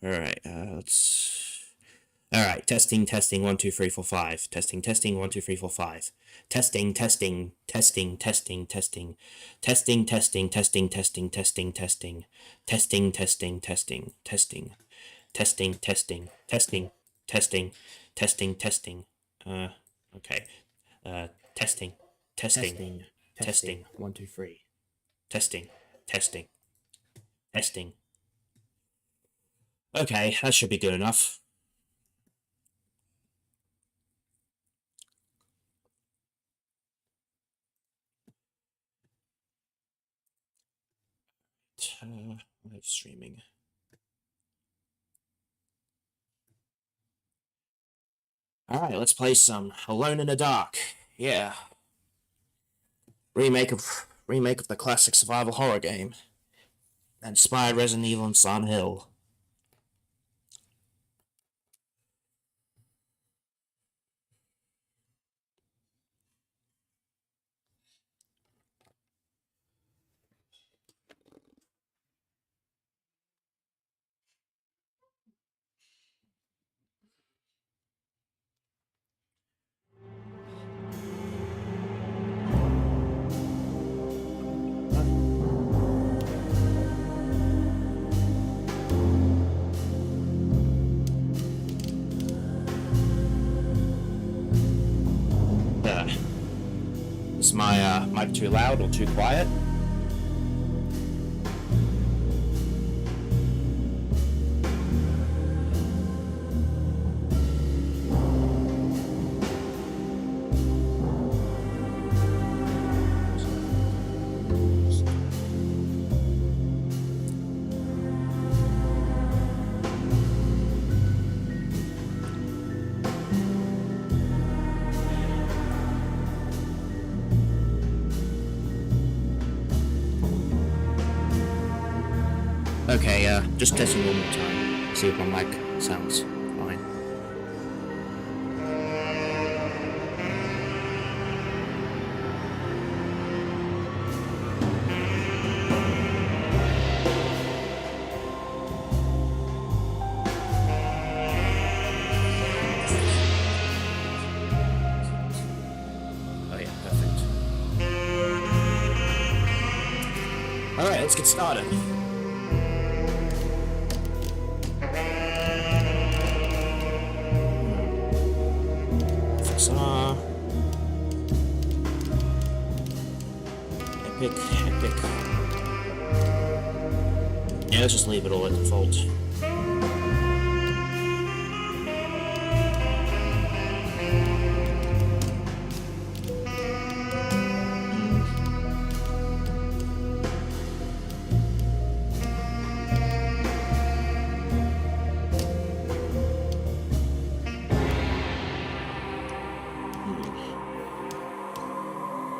Alright, Alright, testing, 1, 2, 3, 4, 5. Testing, 1, 2, 3, 4, 5. Testing, testing, testing, testing, testing. Testing, testing, testing, testing, testing, testing. Testing, testing, testing, testing. Testing, testing, testing, testing, testing, testing. Okay. Testing, testing, testing. 1, 2, 3. Testing, testing, testing. Okay, that should be good enough. Live streaming. Alright, let's play some Alone in the Dark. Yeah. Remake of the classic survival horror game. Inspired Resident Evil and Silent Hill. Is my mic too loud or too quiet? Okay, just testing one more time. See if my mic sounds fine. Oh yeah, perfect. Alright, let's get started. Epic. Yeah, let's just leave it all at default.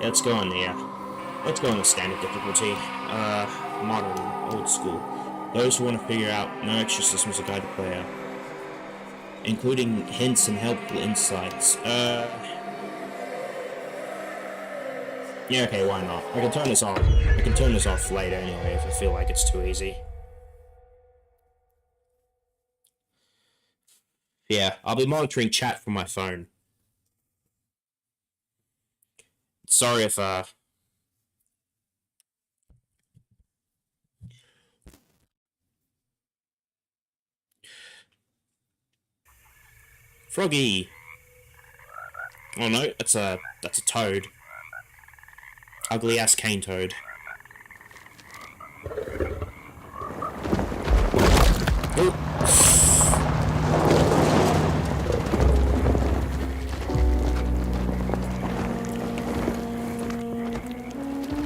Yeah, let's go on the standard difficulty. Modern, old school. Those who want to figure out, no extra systems to guide the player, including hints and helpful insights. Yeah, okay, why not? I can turn this off later anyway if I feel like it's too easy. Yeah, I'll be monitoring chat from my phone. Sorry if, Froggy! Oh no, that's a toad. Ugly ass cane toad. Oh.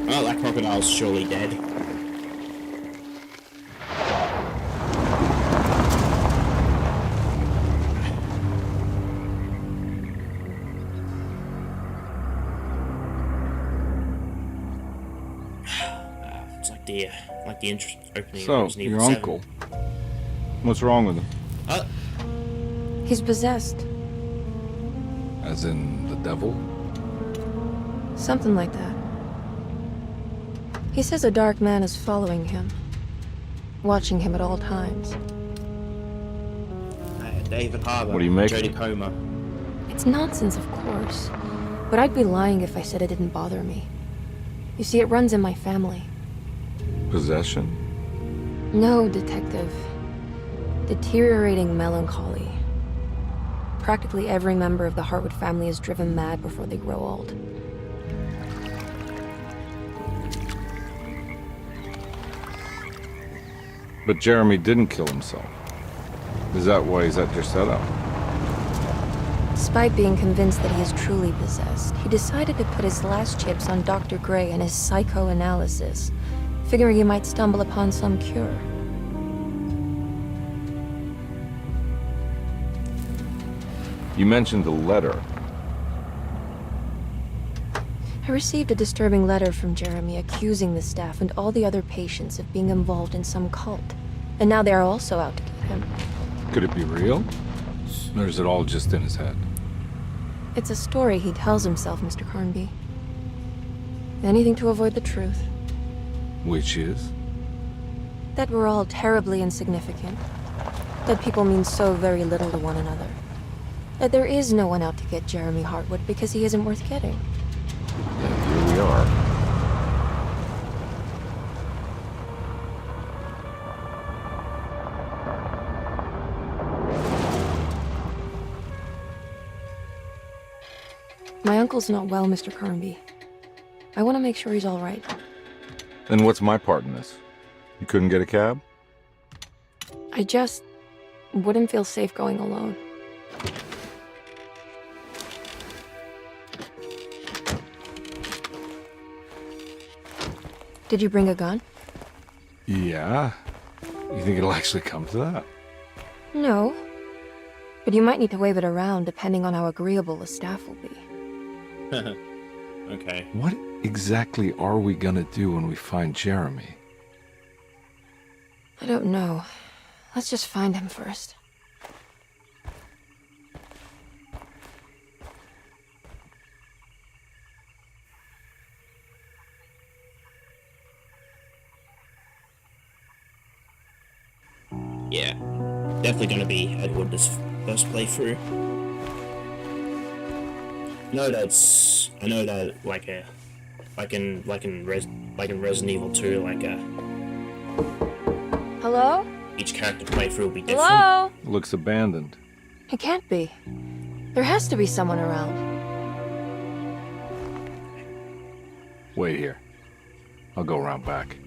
Well, that crocodile's surely dead. Like the opening. So, your uncle. What's wrong with him? He's possessed. As in the devil? Something like that. He says a dark man is following him, watching him at all times. David Harbour. What do you make Jodie of it? Comer. It's nonsense, of course. But I'd be lying if I said it didn't bother me. You see, it runs in my family. Possession? No, Detective. Deteriorating melancholy. Practically every member of the Hartwood family is driven mad before they grow old. But Jeremy didn't kill himself. Is that why he's at your setup? Despite being convinced that he is truly possessed, he decided to put his last chips on Dr. Gray and his psychoanalysis, figuring he might stumble upon some cure. You mentioned the letter. I received a disturbing letter from Jeremy accusing the staff and all the other patients of being involved in some cult. And now they are also out to get him. Could it be real? Or is it all just in his head? It's a story he tells himself, Mr. Carnby. Anything to avoid the truth. Which is? That we're all terribly insignificant. That people mean so very little to one another. That there is no one out to get Jeremy Hartwood because he isn't worth getting. And here we are. My uncle's not well, Mr. Carnby. I want to make sure he's all right. Then what's my part in this? You couldn't get a cab? I just wouldn't feel safe going alone. Did you bring a gun? Yeah. You think it'll actually come to that? No. But you might need to wave it around depending on how agreeable the staff will be. Okay. What exactly are we gonna do when we find Jeremy? I don't know. Let's just find him first. Yeah. Definitely gonna be Edward this first playthrough. I know that like in Resident Evil 2, Hello? each character playthrough will be different. Hello? Looks abandoned. It can't be. There has to be someone around. Wait here. I'll go around back.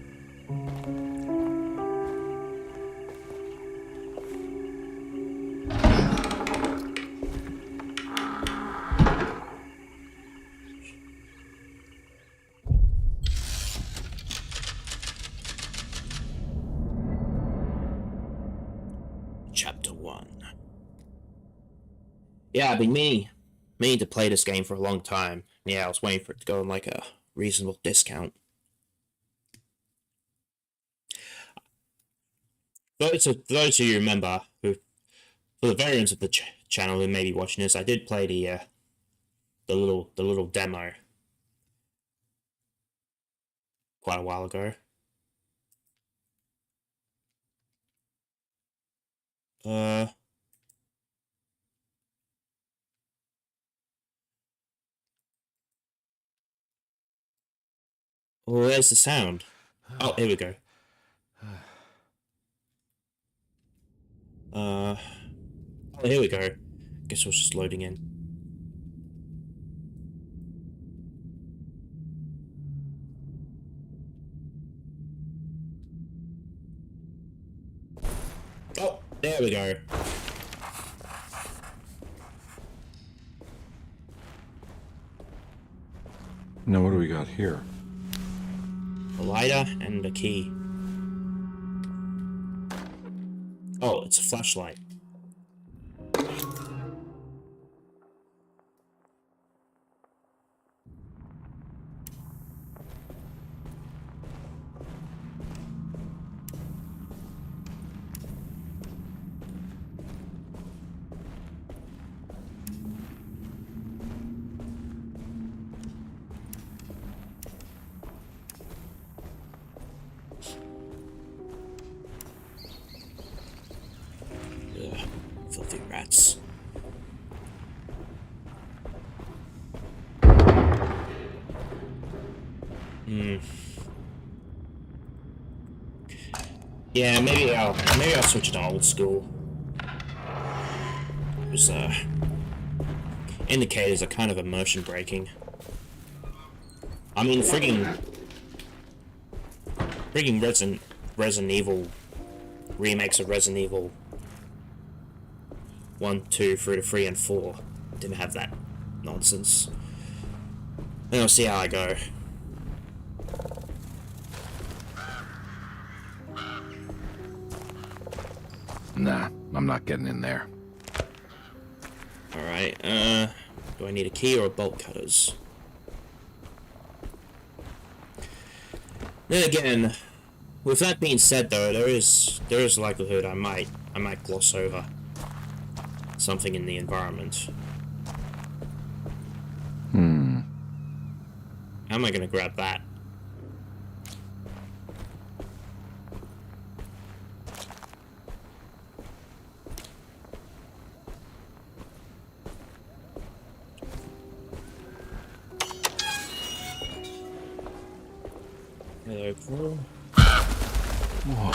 Chapter 1. Yeah, I've been meaning to play this game for a long time. Yeah, I was waiting for it to go on like a reasonable discount. Those of you remember, for the variants of the channel who may be watching this, I did play the little demo quite a while ago. Well, there's the sound. Oh, here we go. Oh, here we go. Guess it was just loading in. Oh, there we go. Now what do we got here? A lighter and a key. Oh, it's a flashlight. Ugh. nuts. Yeah, maybe I'll switch to old school. Because indicators are kind of immersion breaking. I mean, frigging Resident Evil remakes of Resident Evil 1, 2, 3 and 4 didn't have that nonsense. And I'll see how I go. Nah, I'm not getting in there. Alright, do I need a key or bolt cutters? Then again, with that being said though, there is likelihood I might gloss over something in the environment. How am I gonna grab that? Hello, Paul. Whoa.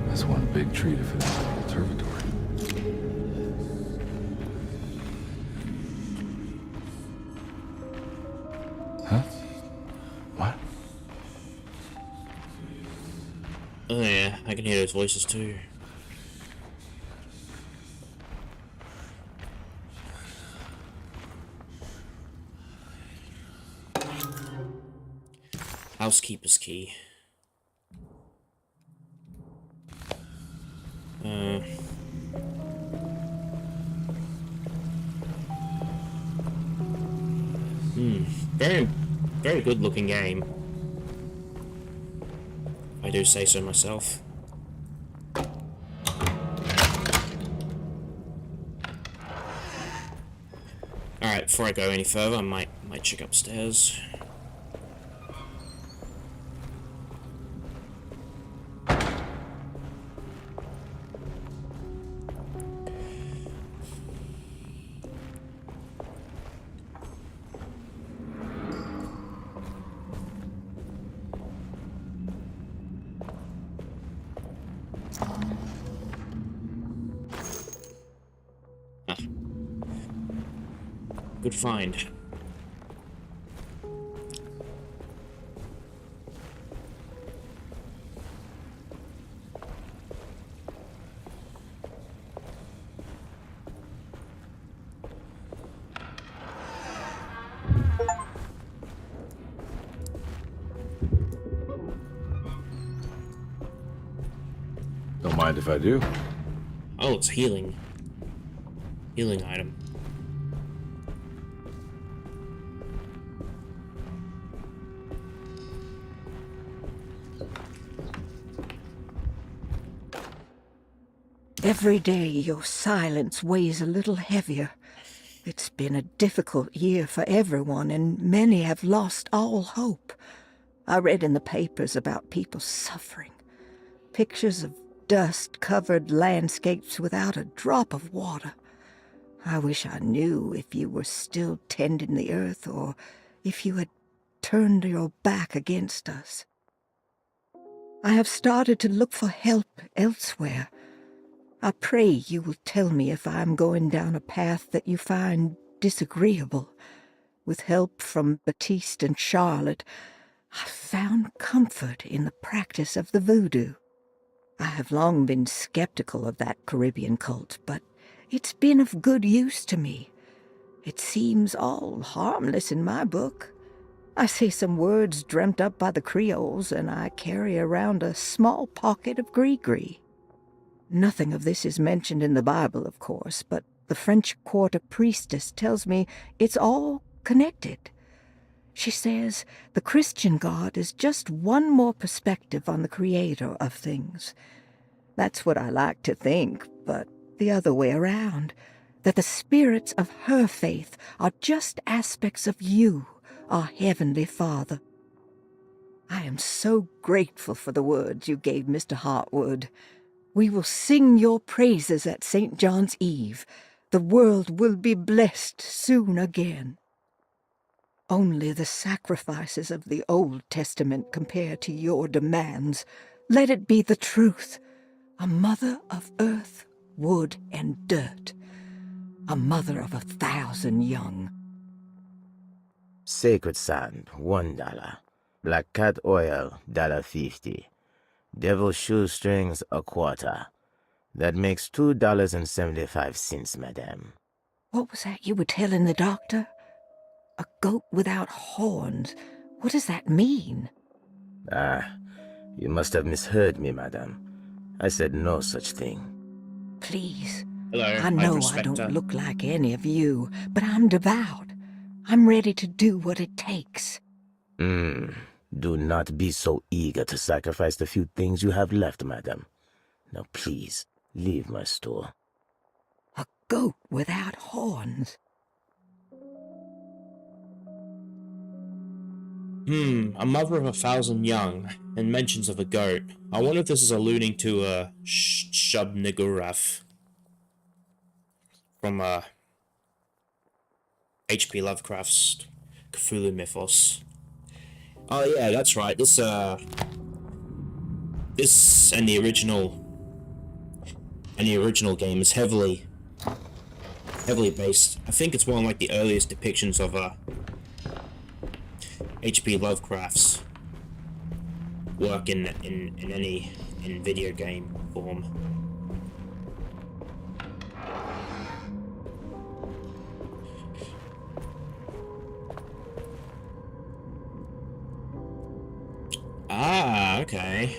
That's one big tree to fit into the observatory. Huh? What? Oh yeah, I can hear those voices too. Housekeeper's key. Very good looking game. I do say so myself. Alright, before I go any further, I might check upstairs. Good find. Don't mind if I do. Oh, it's healing. Healing item. Every day your silence weighs a little heavier. It's been a difficult year for everyone, and many have lost all hope. I read in the papers about people suffering. Pictures of dust-covered landscapes without a drop of water. I wish I knew if you were still tending the earth or if you had turned your back against us. I have started to look for help elsewhere. I pray you will tell me if I am going down a path that you find disagreeable. With help from Baptiste and Charlotte, I found comfort in the practice of the voodoo. I have long been skeptical of that Caribbean cult, but it's been of good use to me. It seems all harmless in my book. I say some words dreamt up by the Creoles, and I carry around a small pocket of gree-gree. Nothing of this is mentioned in the Bible, of course, but the French Quarter priestess tells me it's all connected. She says the Christian God is just one more perspective on the creator of things. That's what I like to think, but the other way around, that the spirits of her faith are just aspects of you, our Heavenly Father. I am so grateful for the words you gave Mr. Hartwood. We will sing your praises at St. John's Eve. The world will be blessed soon again. Only the sacrifices of the Old Testament compare to your demands. Let it be the truth. A mother of earth, wood, and dirt. A mother of 1,000 young. Sacred sand, $1. Black cat oil, $1.50. Devil shoestrings, a quarter. That makes $2.75, madame. What was that you were telling the doctor? A goat without horns. What does that mean? Ah, you must have misheard me, madame. I said no such thing. Please. Hello, I know I don't look like any of you, but I'm devout. I'm ready to do what it takes. Do not be so eager to sacrifice the few things you have left, madam. Now please, leave my store. A goat without horns. A mother of 1,000 young, and mentions of a goat. I wonder if this is alluding to Shub-Niggurath from H.P. Lovecraft's Cthulhu Mythos. Oh yeah, that's right. This and the original game is heavily based. I think it's one of like the earliest depictions of H.P. Lovecraft's work in video game form. Ah, okay.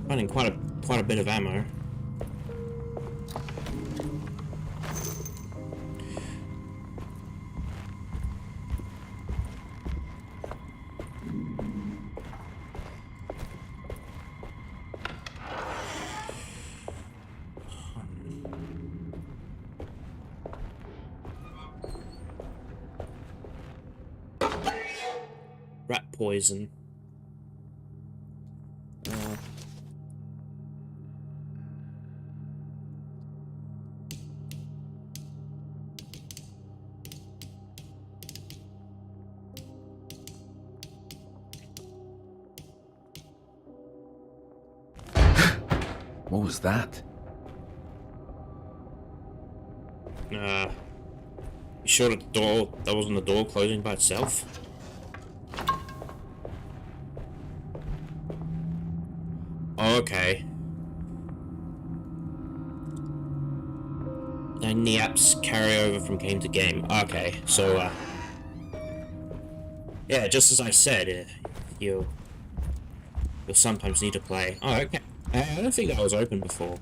Finding quite a bit of ammo. Rat poison. What was that? You sure that wasn't the door closing by itself? Oh, okay. And the apps carry over from game to game. Okay, so yeah, just as I said, you'll sometimes need to play. Oh, okay. I don't think that was open before.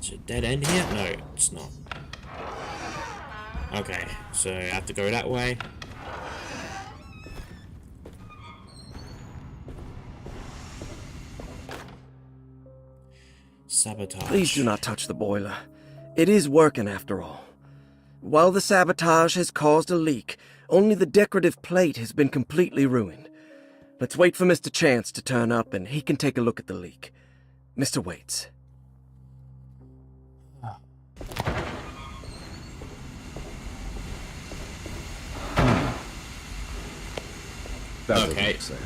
Is it a dead end here? No, it's not. Okay, so I have to go that way. Sabotage. Please do not touch the boiler. It is working after all. While the sabotage has caused a leak, only the decorative plate has been completely ruined. Let's wait for Mr. Chance to turn up and he can take a look at the leak. Mr. Waits. That doesn't Okay. look safe.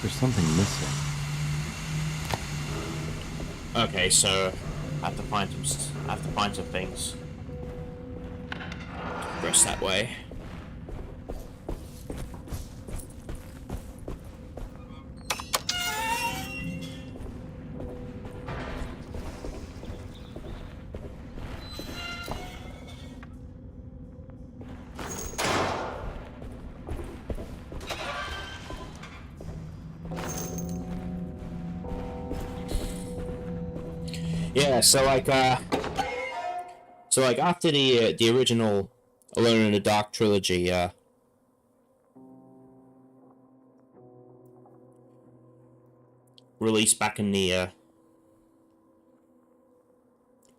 There's something missing. Okay, so I have to find some things. Progress that way. Yeah, so like after the original Alone in the Dark trilogy, released back in the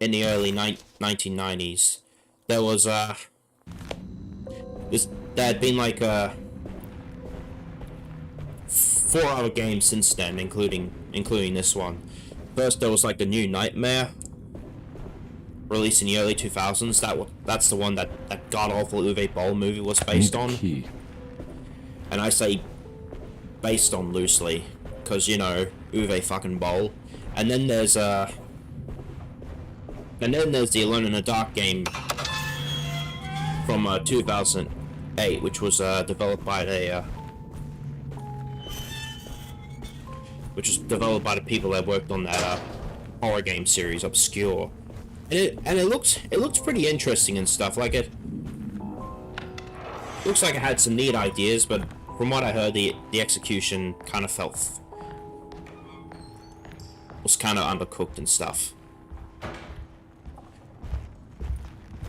early 1990s, there was there had been like 4 other games since then, including this one. First, there was like the New Nightmare, released in the early 2000s. That's the one that god awful Uwe Boll movie was based on. Key. And I say based on loosely, because you know Uwe fucking Boll. And then there's the Alone in the Dark game from 2008, which was developed by the people that worked on that horror game series, Obscure. And it looks pretty interesting and stuff. Like it looks like it had some neat ideas, but from what I heard, the execution kind of was kind of undercooked and stuff.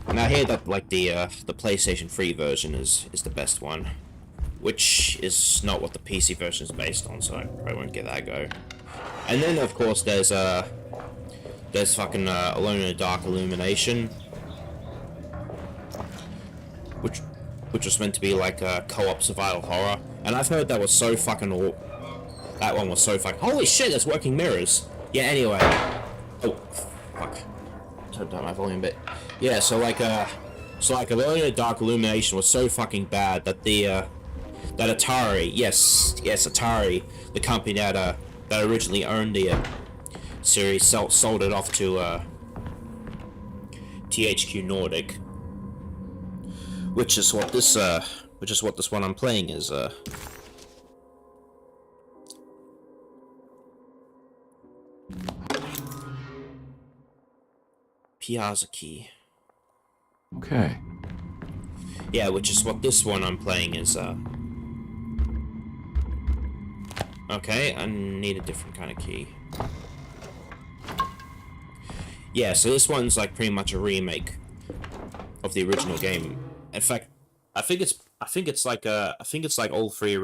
And I hear that like the PlayStation 3 version is the best one, which is not what the PC version is based on, so I probably won't give that a go. And then of course there's fucking Alone in the Dark Illumination, which was meant to be like a co-op survival horror, and I've heard that was so fucking that one was so fucking holy shit. There's working mirrors. Yeah. Anyway. Oh fuck. Turned down my volume a bit. Yeah. So like Alone in the Dark Illumination was so fucking bad that that Atari, yes, Atari, the company that originally owned the series, sold it off to THQ Nordic, which is what this one I'm playing is. Piazza Key. Okay. Yeah, which is what this one I'm playing is. Okay, I need a different kind of key. Yeah, so this one's like pretty much a remake of the original game. In fact, I think it's like all three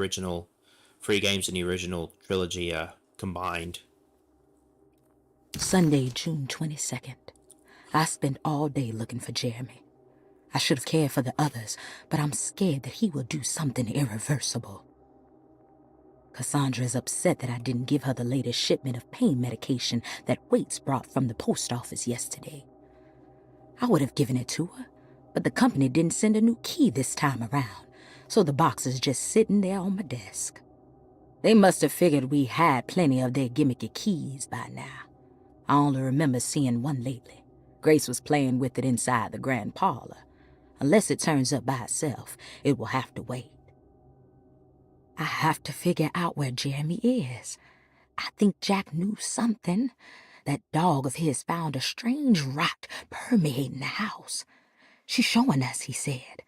games in the original trilogy combined. Sunday, June 22nd. I spent all day looking for Jeremy. I should have cared for the others, but I'm scared that he will do something irreversible. Cassandra is upset that I didn't give her the latest shipment of pain medication that Waits brought from the post office yesterday. I would have given it to her, but the company didn't send a new key this time around, so the box is just sitting there on my desk. They must have figured we had plenty of their gimmicky keys by now. I only remember seeing one lately. Grace was playing with it inside the grand parlor. Unless it turns up by itself, it will have to wait. I have to figure out where Jeremy is. I think Jack knew something. That dog of his found a strange rot permeating the house. She's showing us, he said.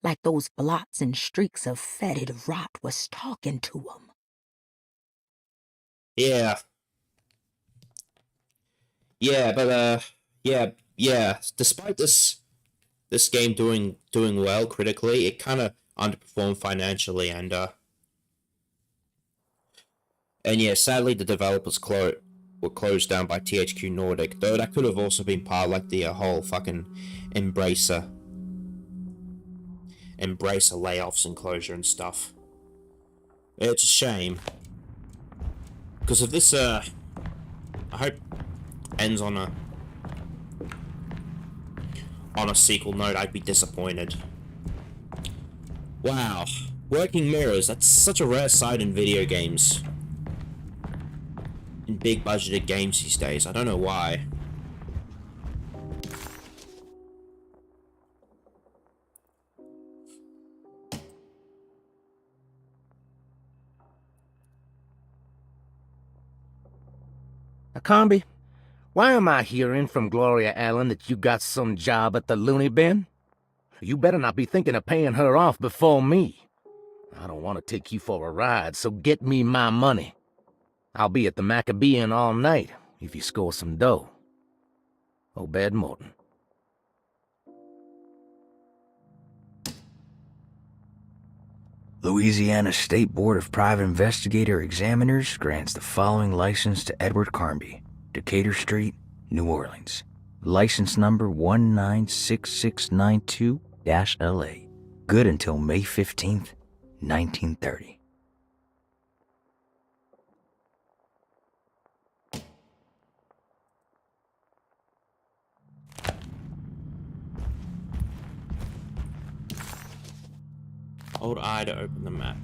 Like those blots and streaks of fetid rot was talking to him. Yeah. Yeah, but yeah. Despite this game doing well critically, it kind of underperformed financially, and yeah, sadly the developers were closed down by THQ Nordic. Though that could have also been part of like the whole fucking Embracer layoffs and closure and stuff. It's a shame, because if this I hope ends on a sequel note, I'd be disappointed. Wow, working mirrors, that's such a rare sight in video games. In big budgeted games these days, I don't know why. Akambi, why am I hearing from Gloria Allen that you got some job at the loony bin? You better not be thinking of paying her off before me. I don't want to take you for a ride, so get me my money. I'll be at the Maccabean all night if you score some dough. Obed Morton. Louisiana State Board of Private Investigator Examiners grants the following license to Edward Carnby, Decatur Street, New Orleans. License number 196692-LA. Good until May 15th, 1930. Hold I to open the map.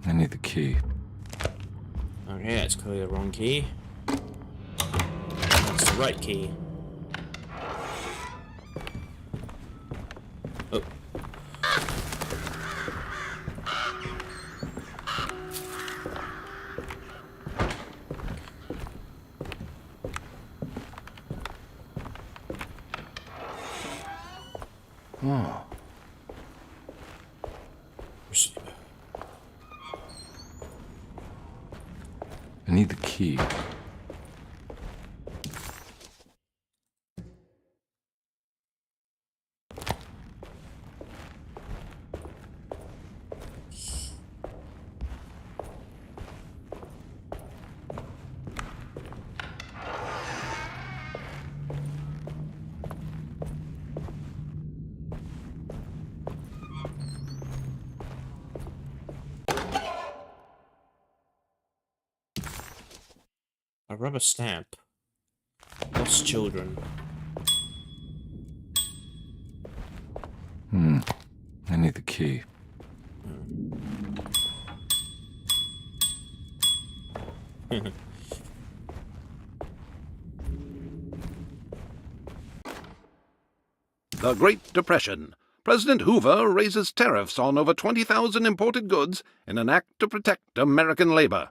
I need the key. Okay, that's clearly the wrong key. That's the right key. Oh. Oh. I need the key. A rubber stamp. Lost children. I need the key. The Great Depression. President Hoover raises tariffs on over 20,000 imported goods in an act to protect American labor.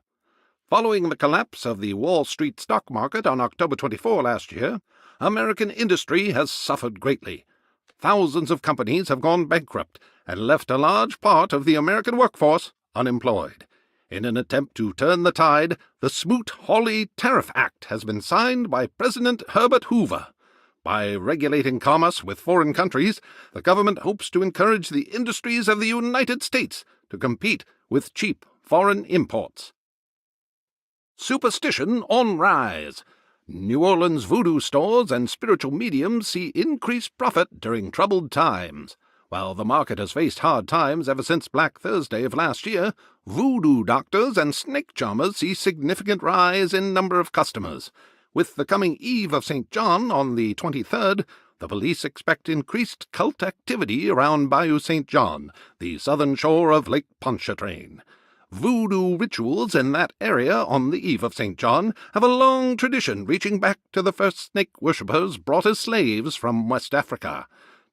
Following the collapse of the Wall Street stock market on October 24 last year, American industry has suffered greatly. Thousands of companies have gone bankrupt and left a large part of the American workforce unemployed. In an attempt to turn the tide, the Smoot-Hawley Tariff Act has been signed by President Herbert Hoover. By regulating commerce with foreign countries, the government hopes to encourage the industries of the United States to compete with cheap foreign imports. Superstition on rise. New Orleans voodoo stores and spiritual mediums see increased profit during troubled times. While the market has faced hard times ever since Black Thursday of last year, voodoo doctors and snake charmers see significant rise in number of customers. With the coming Eve of St. John on the 23rd, the police expect increased cult activity around Bayou St. John, the southern shore of Lake Pontchartrain. Voodoo rituals in that area on the Eve of St. John have a long tradition reaching back to the first snake worshippers brought as slaves from West Africa.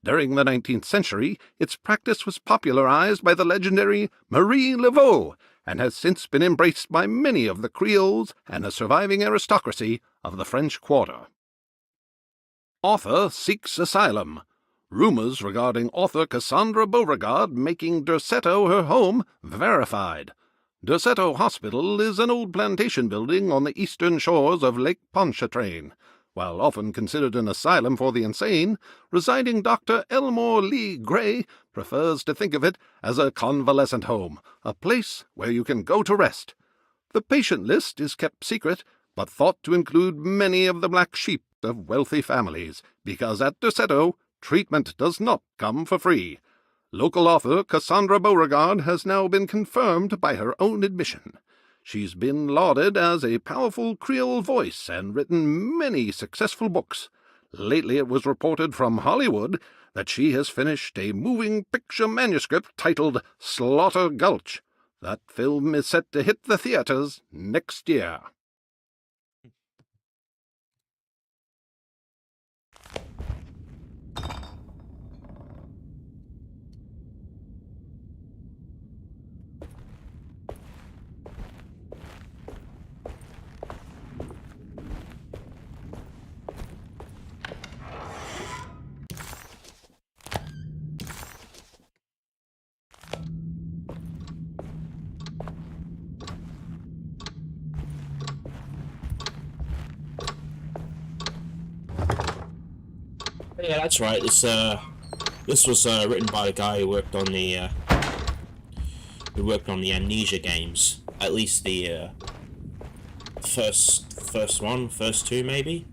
During the 19th century, its practice was popularized by the legendary Marie Laveau and has since been embraced by many of the Creoles and the surviving aristocracy of the French Quarter. Author seeks asylum. Rumors regarding author Cassandra Beauregard making Derceto her home verified. Derceto Hospital is an old plantation building on the eastern shores of Lake Pontchartrain. While often considered an asylum for the insane, residing Dr. Elmore Lee Gray prefers to think of it as a convalescent home, a place where you can go to rest. The patient list is kept secret, but thought to include many of the black sheep of wealthy families, because at Derceto, treatment does not come for free. Local author Cassandra Beauregard has now been confirmed by her own admission. She's been lauded as a powerful Creole voice and written many successful books. Lately it was reported from Hollywood that she has finished a moving picture manuscript titled Slaughter Gulch. That film is set to hit the theaters next year. Yeah, that's right. This was written by the guy who worked on the Amnesia games. At least the first two maybe.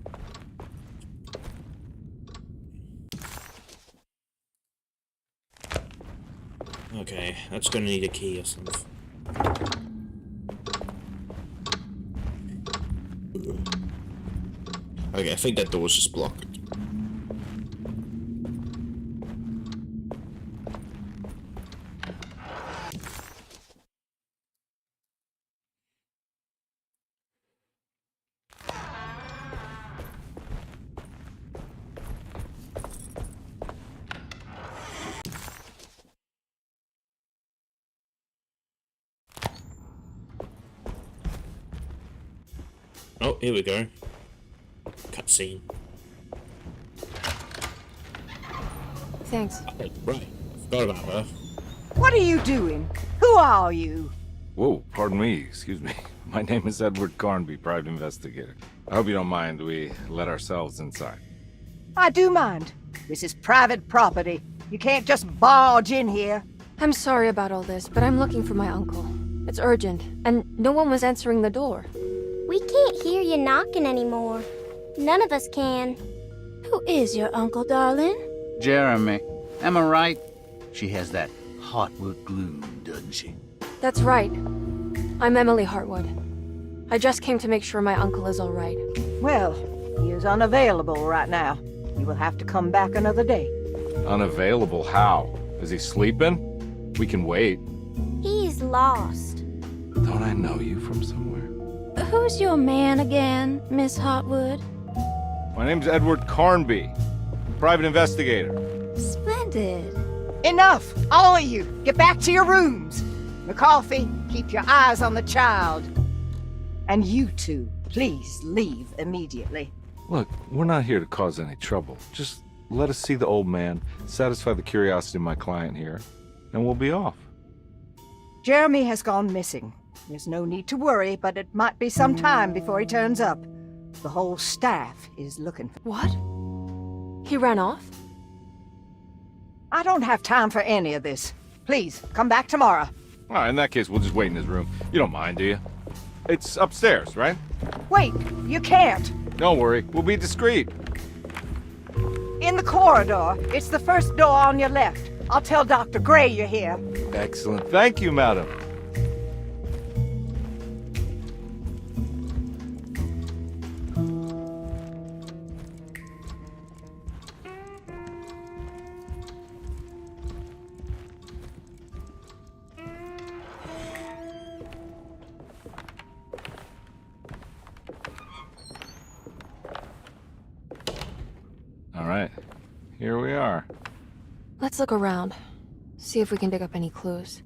Okay, that's gonna need a key or something. Okay, I think that door's just blocked. Oh, here we go. Cutscene. Thanks. Oh, right. Forgot about her. What are you doing? Who are you? Whoa, pardon me, excuse me. My name is Edward Carnby, private investigator. I hope you don't mind we let ourselves inside. I do mind. This is private property. You can't just barge in here. I'm sorry about all this, but I'm looking for my uncle. It's urgent, and no one was answering the door. We can't hear you knocking anymore. None of us can. Who is your uncle, darling? Jeremy. Am I right? She has that Hartwood glue, doesn't she? That's right. I'm Emily Hartwood. I just came to make sure my uncle is all right. Well, he is unavailable right now. You will have to come back another day. Unavailable how? Is he sleeping? We can wait. He's lost. Don't I know you from somewhere? Who's your man again, Miss Hartwood? My name's Edward Carnby, private investigator. Splendid. Enough! All of you! Get back to your rooms! McCarthy, keep your eyes on the child. And you two, please leave immediately. Look, we're not here to cause any trouble. Just let us see the old man, satisfy the curiosity of my client here, and we'll be off. Jeremy has gone missing. There's no need to worry, but it might be some time before he turns up. The whole staff is looking for... What? He ran off? I don't have time for any of this. Please, come back tomorrow. All right, in that case, we'll just wait in his room. You don't mind, do you? It's upstairs, right? Wait, you can't. Don't worry, we'll be discreet. In the corridor. It's the first door on your left. I'll tell Dr. Gray you're here. Excellent. Thank you, madam. All right, here we are. Let's look around. See if we can dig up any clues.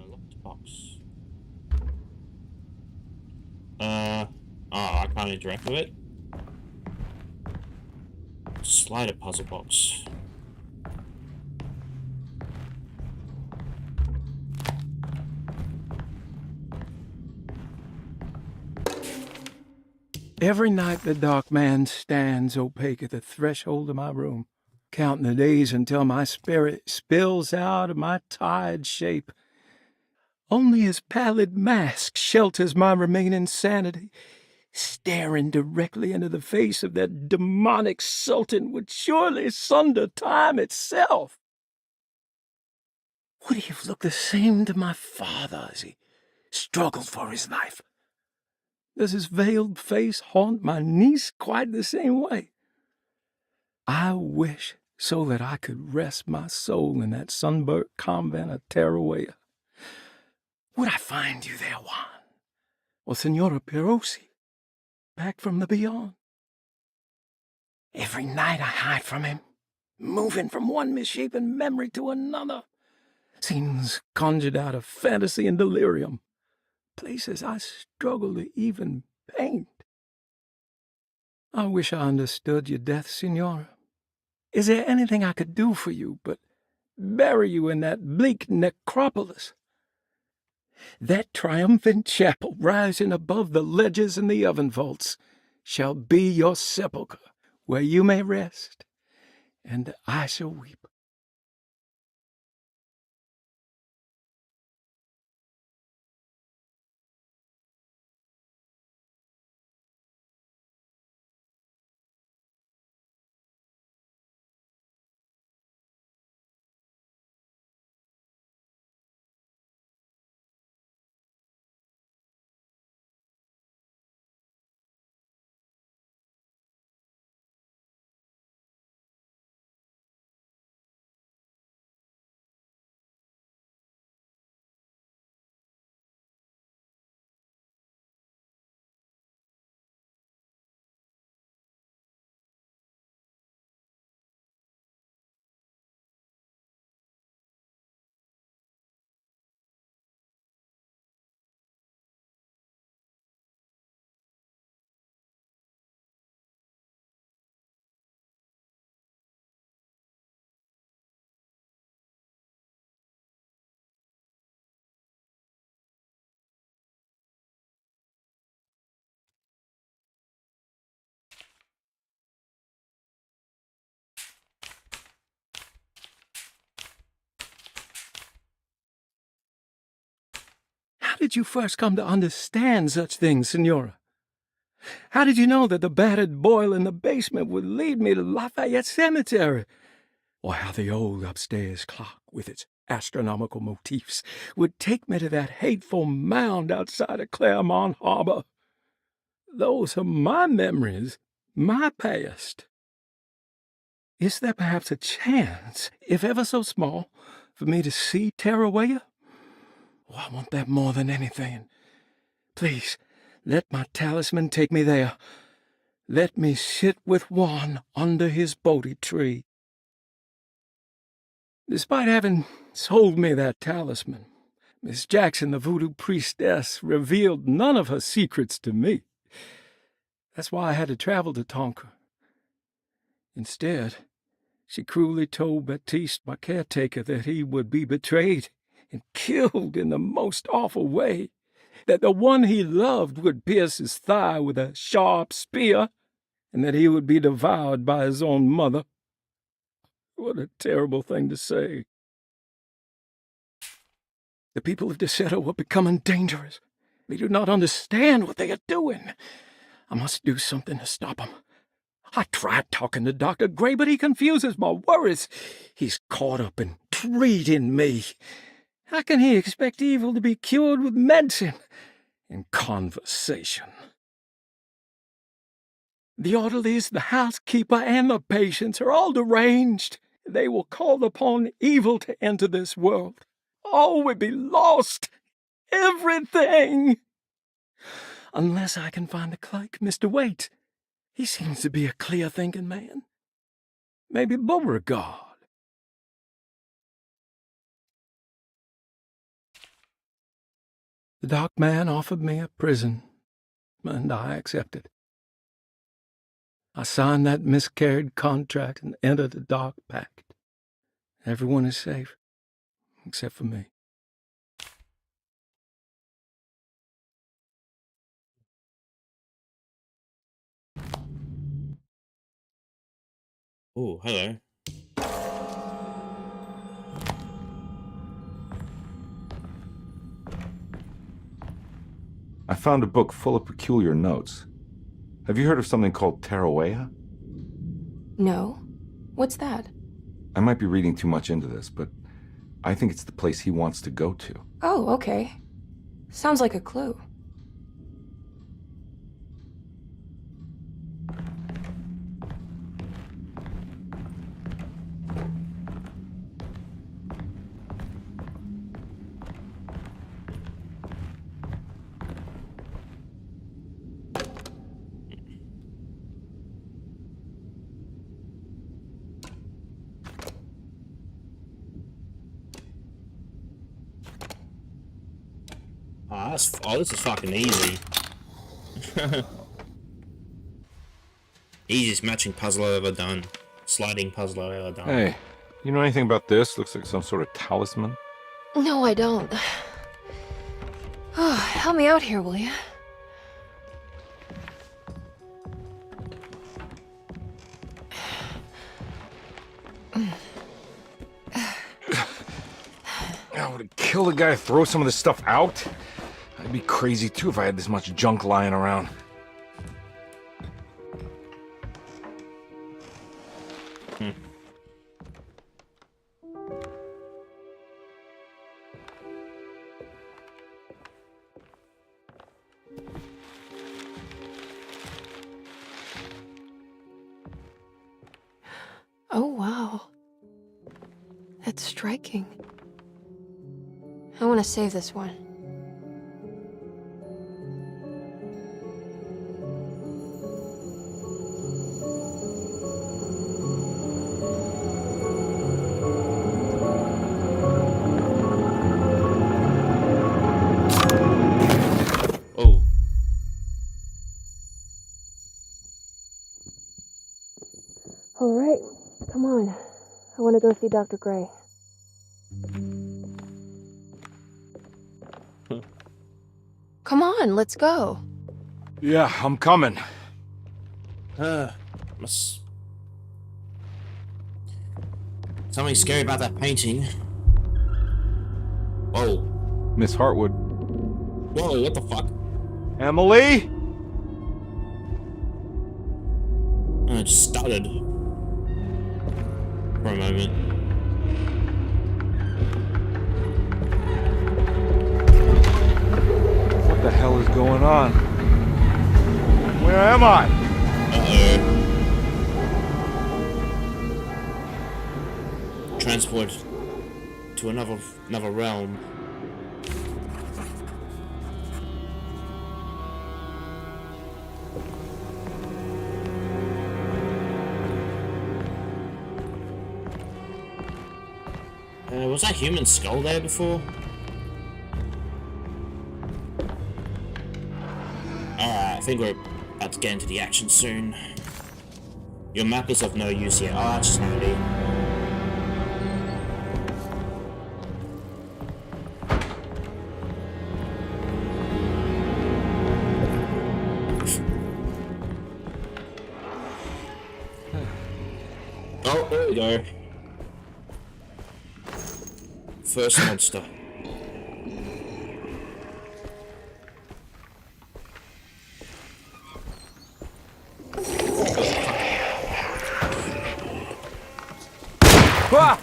Locked box. I can't interact with it. Slider puzzle box. Every night the dark man stands opaque at the threshold of my room, counting the days until my spirit spills out of my tired shape. Only his pallid mask shelters my remaining sanity. Staring directly into the face of that demonic sultan would surely sunder time itself. Would he have looked the same to my father as he struggled for his life? Does his veiled face haunt my niece quite the same way? I wish so that I could rest my soul in that sunburnt convent of Tarawea. Would I find you there, Juan? Or Senora Perosi, back from the beyond? Every night I hide from him, moving from one misshapen memory to another, Scenes conjured out of fantasy and delirium. Places I struggle to even paint. I wish I understood your death, Signora. Is there anything I could do for you but bury you in that bleak necropolis? That triumphant chapel rising above the ledges and the oven vaults shall be your sepulchre, where you may rest, and I shall weep. How did you first come to understand such things, Signora? How did you know that the battered boiler in the basement would lead me to Lafayette Cemetery? Or how the old upstairs clock, with its astronomical motifs, would take me to that hateful mound outside of Claremont Harbor? Those are my memories, my past. Is there perhaps a chance, if ever so small, for me to see Tarawaya? Oh, I want that more than anything. Please, let my talisman take me there. Let me sit with Juan under his Bodhi tree. Despite having sold me that talisman, Miss Jackson, the voodoo priestess, revealed none of her secrets to me. That's why I had to travel to Tonka. Instead, she cruelly told Baptiste, my caretaker, that he would be betrayed and killed in the most awful way, that the one he loved would pierce his thigh with a sharp spear, and that he would be devoured by his own mother. What a terrible thing to say. The people of Deseto are becoming dangerous. They do not understand what they are doing. I must do something to stop them. I tried talking to Dr. Gray, but he confuses my worries. He's caught up in treating me. How can he expect evil to be cured with medicine and conversation? The orderlies, the housekeeper, and the patients are all deranged. They will call upon evil to enter this world. All will be lost. Everything. Unless I can find the clerk, Mr. Waite. He seems to be a clear-thinking man. Maybe Beauregard. The dark man offered me a prison, and I accepted. I signed that miscarried contract and entered the dark pact. Everyone is safe, except for me. Oh, hello. I found a book full of peculiar notes. Have you heard of something called Tarawaya? No. What's that? I might be reading too much into this, but I think it's the place he wants to go to. Oh, okay. Sounds like a clue. Oh, this is fucking easy. Easiest matching puzzle I've ever done. Sliding puzzle I've ever done. Hey, you know anything about this? Looks like some sort of talisman. No, I don't. Oh, help me out here, will you? I would kill the guy to throw some of this stuff out. I'd be crazy too if I had this much junk lying around. Oh, wow. That's striking. I want to save this one. Oh. All right, come on. I want to go see Dr. Gray. Come on, let's go. Yeah, I'm coming. Must... Something scary about that painting. Whoa. Miss Hartwood. Whoa, what the fuck? Emily? I just stuttered. For a moment. What the hell is going on? Where am I? Uh-oh. Transport to another realm. Was that human skull there before? Alright, I think we're about to get into the action soon. Your map is of no use yet. Oh, that's just handy. Oh, there we go. First monster. Ah!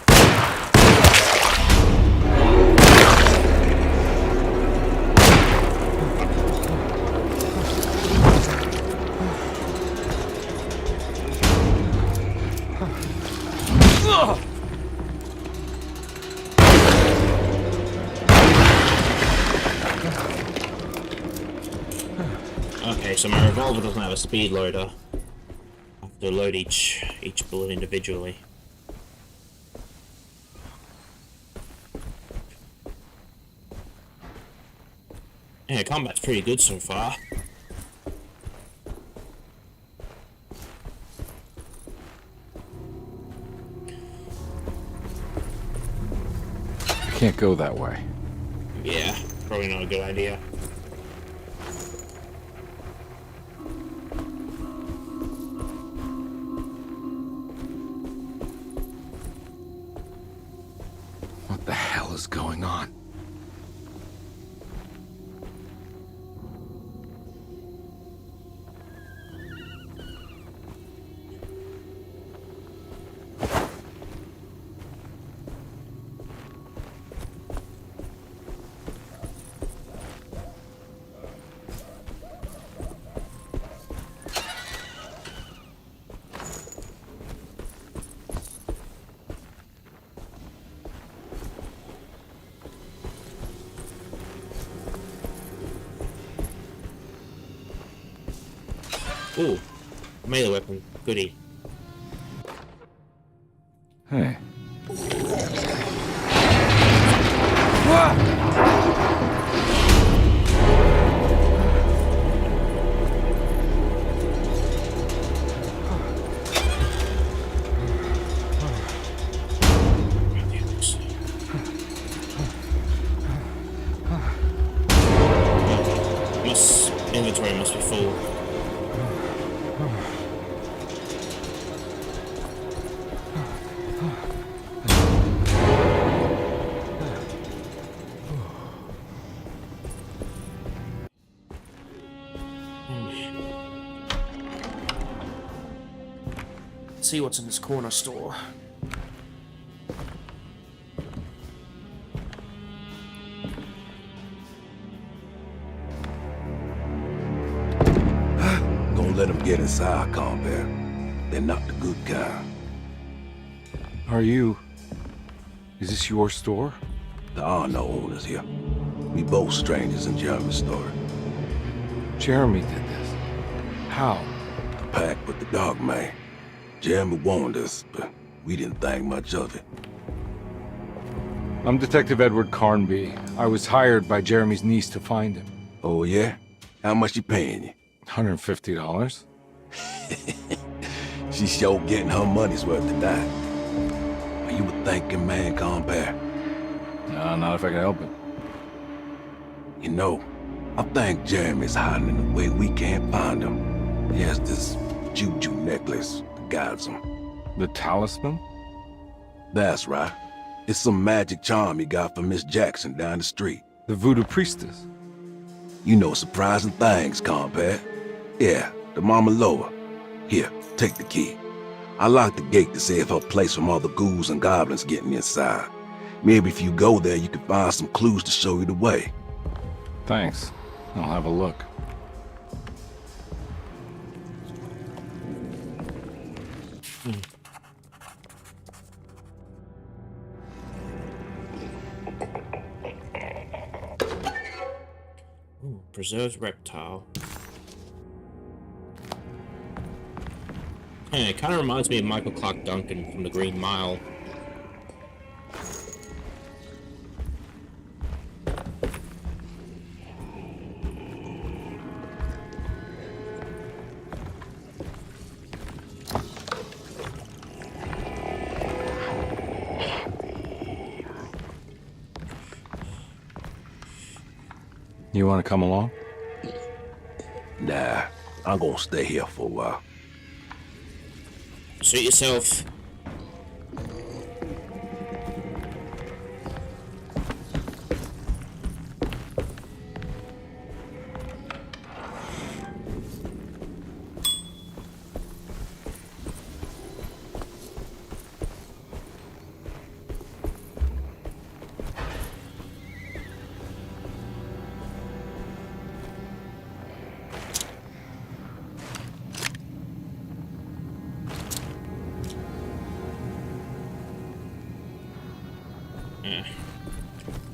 Okay, so my revolver doesn't have a speed loader. I have to load each bullet individually. Yeah, combat's pretty good so far. I can't go that way. Yeah, probably not a good idea. What the hell is going on? Ooh, melee weapon, goodie. Hey. see what's in this corner store. Gonna let them get inside, combat. They're not the good kind. Is this your store? There are no owners here. We both strangers in Jeremy's story. Jeremy did this. How? The pact with the dog man. Jeremy warned us, but we didn't think much of it. I'm Detective Edward Carnby. I was hired by Jeremy's niece to find him. Oh, yeah? How much you paying you? $150. She's sure getting her money's worth tonight. Are you a thinking man, compare? No, not if I can help it. You know, I think Jeremy's hiding in a way we can't find him. He has this juju necklace that guides him. The talisman? That's right. It's some magic charm he got from Miss Jackson down the street. The voodoo priestess? You know surprising things, compare. Yeah, the Mama Loa. Here, take the key. I locked the gate to save her place from all the ghouls and goblins getting inside. Maybe if you go there, you can find some clues to show you the way. Thanks. I'll have a look. Ooh, preserved reptile. Hey, it kind of reminds me of Michael Clark Duncan from The Green Mile. You want to come along? Nah, I'm gonna stay here for a while. Suit yourself.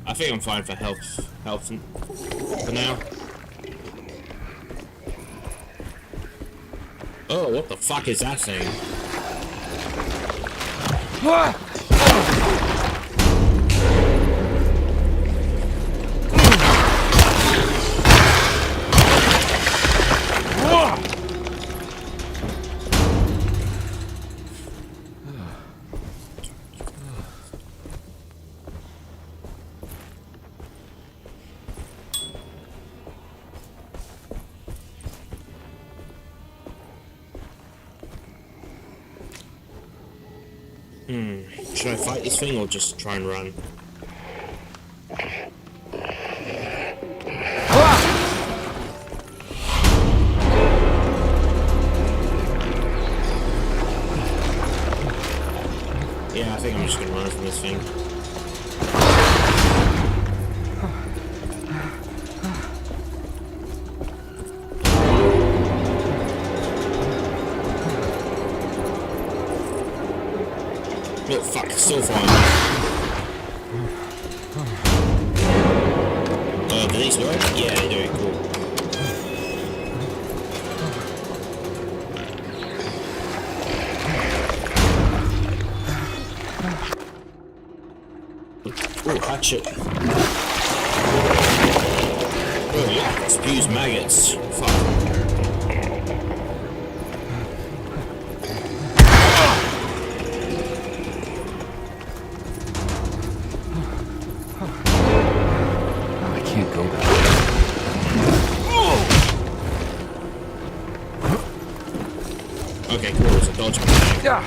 I think I'm fine for health for now. Oh, what the fuck is that thing? Should I fight this thing or just try and run? Yeah, I think I'm just gonna run from this thing. Oh fuck, still fine. Do these work? Yeah, they do, cool. Oh, hatchet. Oh yeah, it spews maggots. Fuck. Okay, cool, it's a dodge mechanic. Yeah.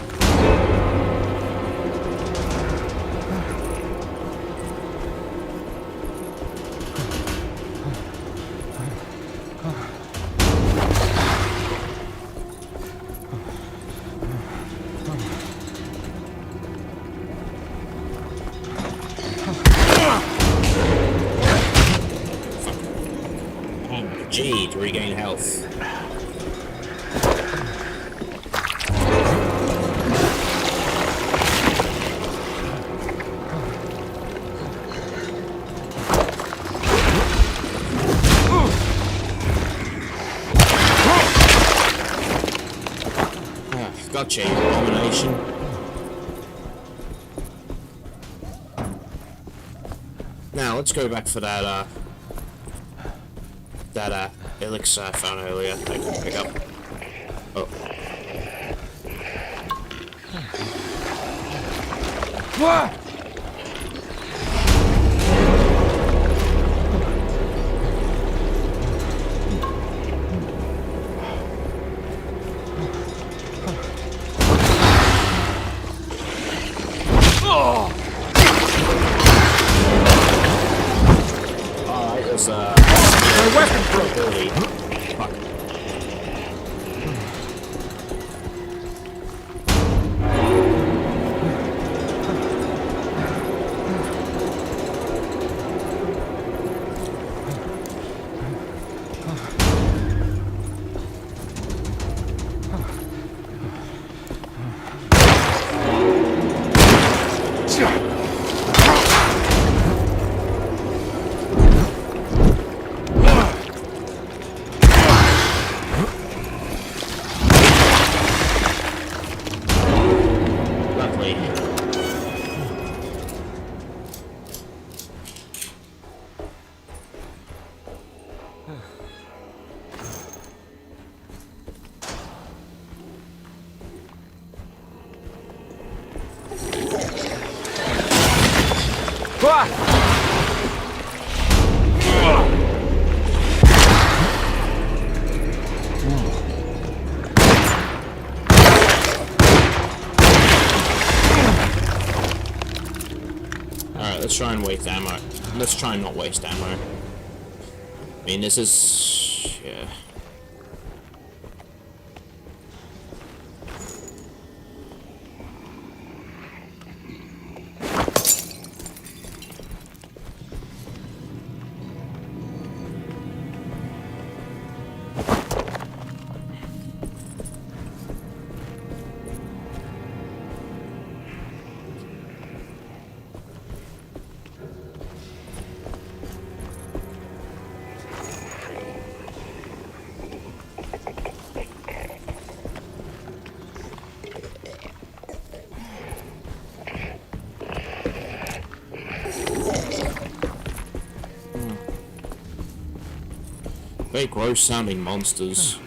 G to regain health. Gotcha, you abomination. Now let's go back for that elixir I found earlier. I can pick up. Oh. What? Alright, there's a weapon probability. Fuck. Lovely. Alright, let's try and waste ammo. Let's try and not waste ammo. I mean, this is... yeah. Very gross sounding monsters.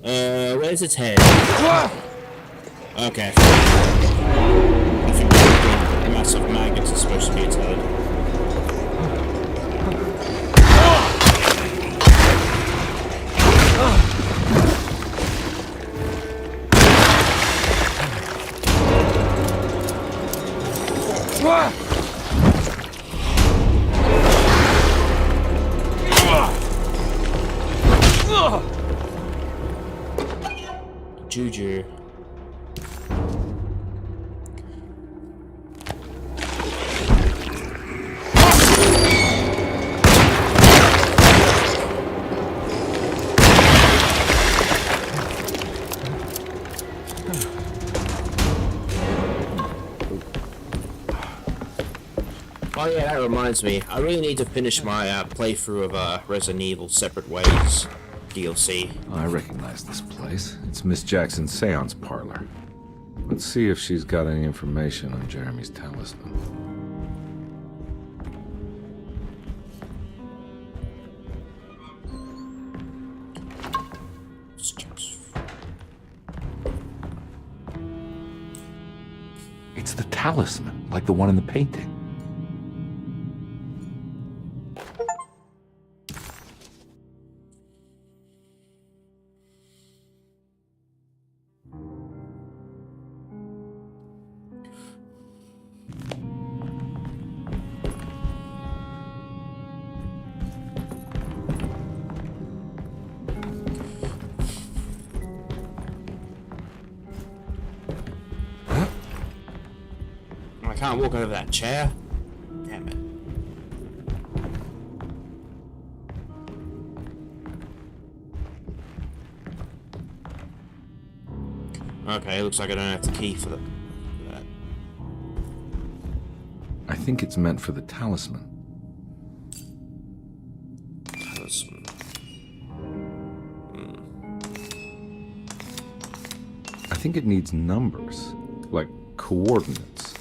Where's its head? Okay. I think the massive magnets are supposed to be its head. Juju. Oh yeah, that reminds me. I really need to finish my playthrough of Resident Evil Separate Ways DLC. I recognize this place. It's Miss Jackson's seance parlor. Let's see if she's got any information on Jeremy's talisman. It's the talisman, like the one in the painting. I can't walk over that chair. Damn it. Okay, looks like I don't have the key for that. I think it's meant for the talisman. Talisman. I think it needs numbers, like coordinates.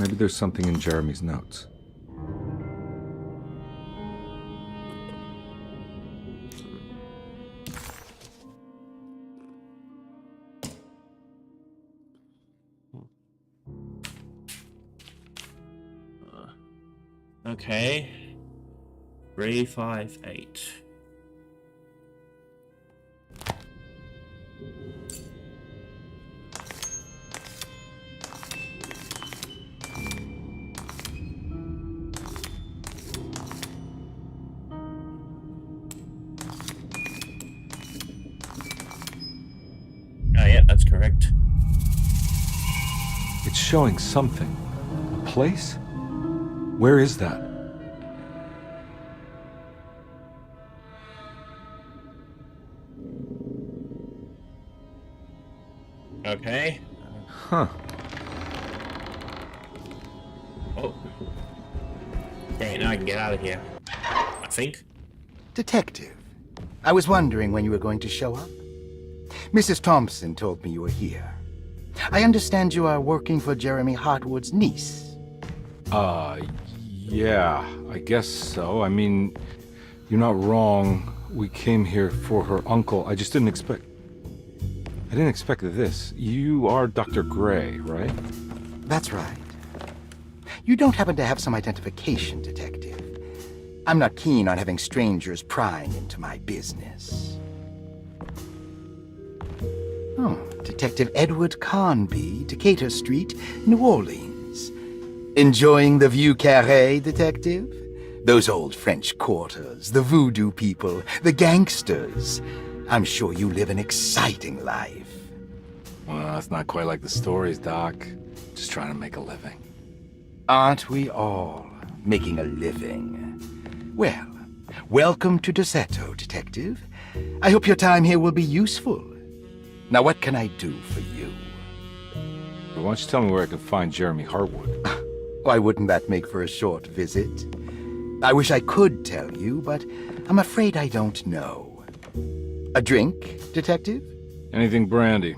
Maybe there's something in Jeremy's notes. Okay. 358. Oh, yeah, that's correct. It's showing something. A place? Where is that? Okay. Huh. Oh. Dang, now I can get out of here. I think. Detective, I was wondering when you were going to show up. Mrs. Thompson told me you were here. I understand you are working for Jeremy Hartwood's niece. Yeah, I guess so. I mean, you're not wrong. We came here for her uncle. I just didn't expect... I didn't expect this. You are Dr. Gray, right? That's right. You don't happen to have some identification, Detective. I'm not keen on having strangers prying into my business. Oh, Detective Edward Carnby, Decatur Street, New Orleans. Enjoying the Vieux Carré, Detective? Those old French quarters, the voodoo people, the gangsters. I'm sure you live an exciting life. Well, it's not quite like the stories, Doc. Just trying to make a living. Aren't we all making a living? Well, welcome to Dorsetto, Detective. I hope your time here will be useful. Now, what can I do for you? Why don't you tell me where I can find Jeremy Hartwood? Why wouldn't that make for a short visit? I wish I could tell you, but I'm afraid I don't know. A drink, Detective? Anything brandy.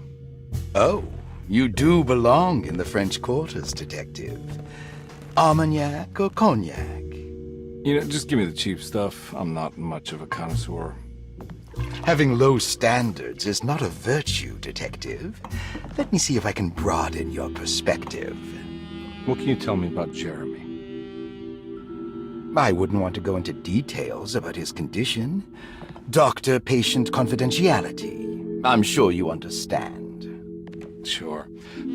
Oh, you do belong in the French quarters, Detective. Armagnac or cognac? You know, just give me the cheap stuff. I'm not much of a connoisseur. Having low standards is not a virtue, Detective. Let me see if I can broaden your perspective. What can you tell me about Jeremy? I wouldn't want to go into details about his condition. Doctor-patient confidentiality. I'm sure you understand. Sure,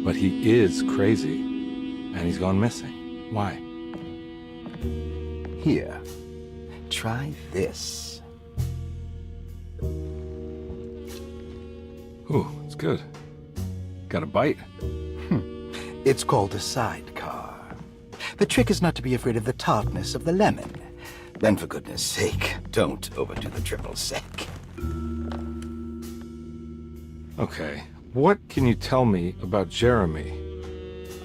but he is crazy, and he's gone missing. Why? Here, try this. Ooh, it's good. Got a bite? It's called a sidecar. The trick is not to be afraid of the tartness of the lemon. Then, for goodness sake, don't overdo the triple sec. Okay, what can you tell me about Jeremy?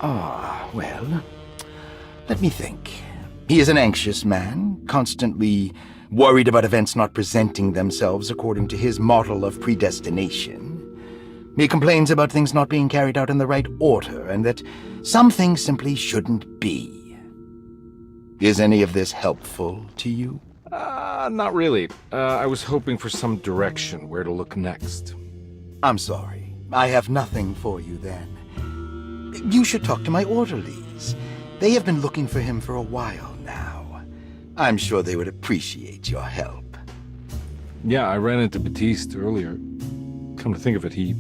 Well, let me think. He is an anxious man, constantly worried about events not presenting themselves according to his model of predestination. He complains about things not being carried out in the right order, and that some things simply shouldn't be. Is any of this helpful to you? Not really. I was hoping for some direction where to look next. I'm sorry. I have nothing for you then. You should talk to my orderlies. They have been looking for him for a while now. I'm sure they would appreciate your help. Yeah, I ran into Batiste earlier. Come to think of it, he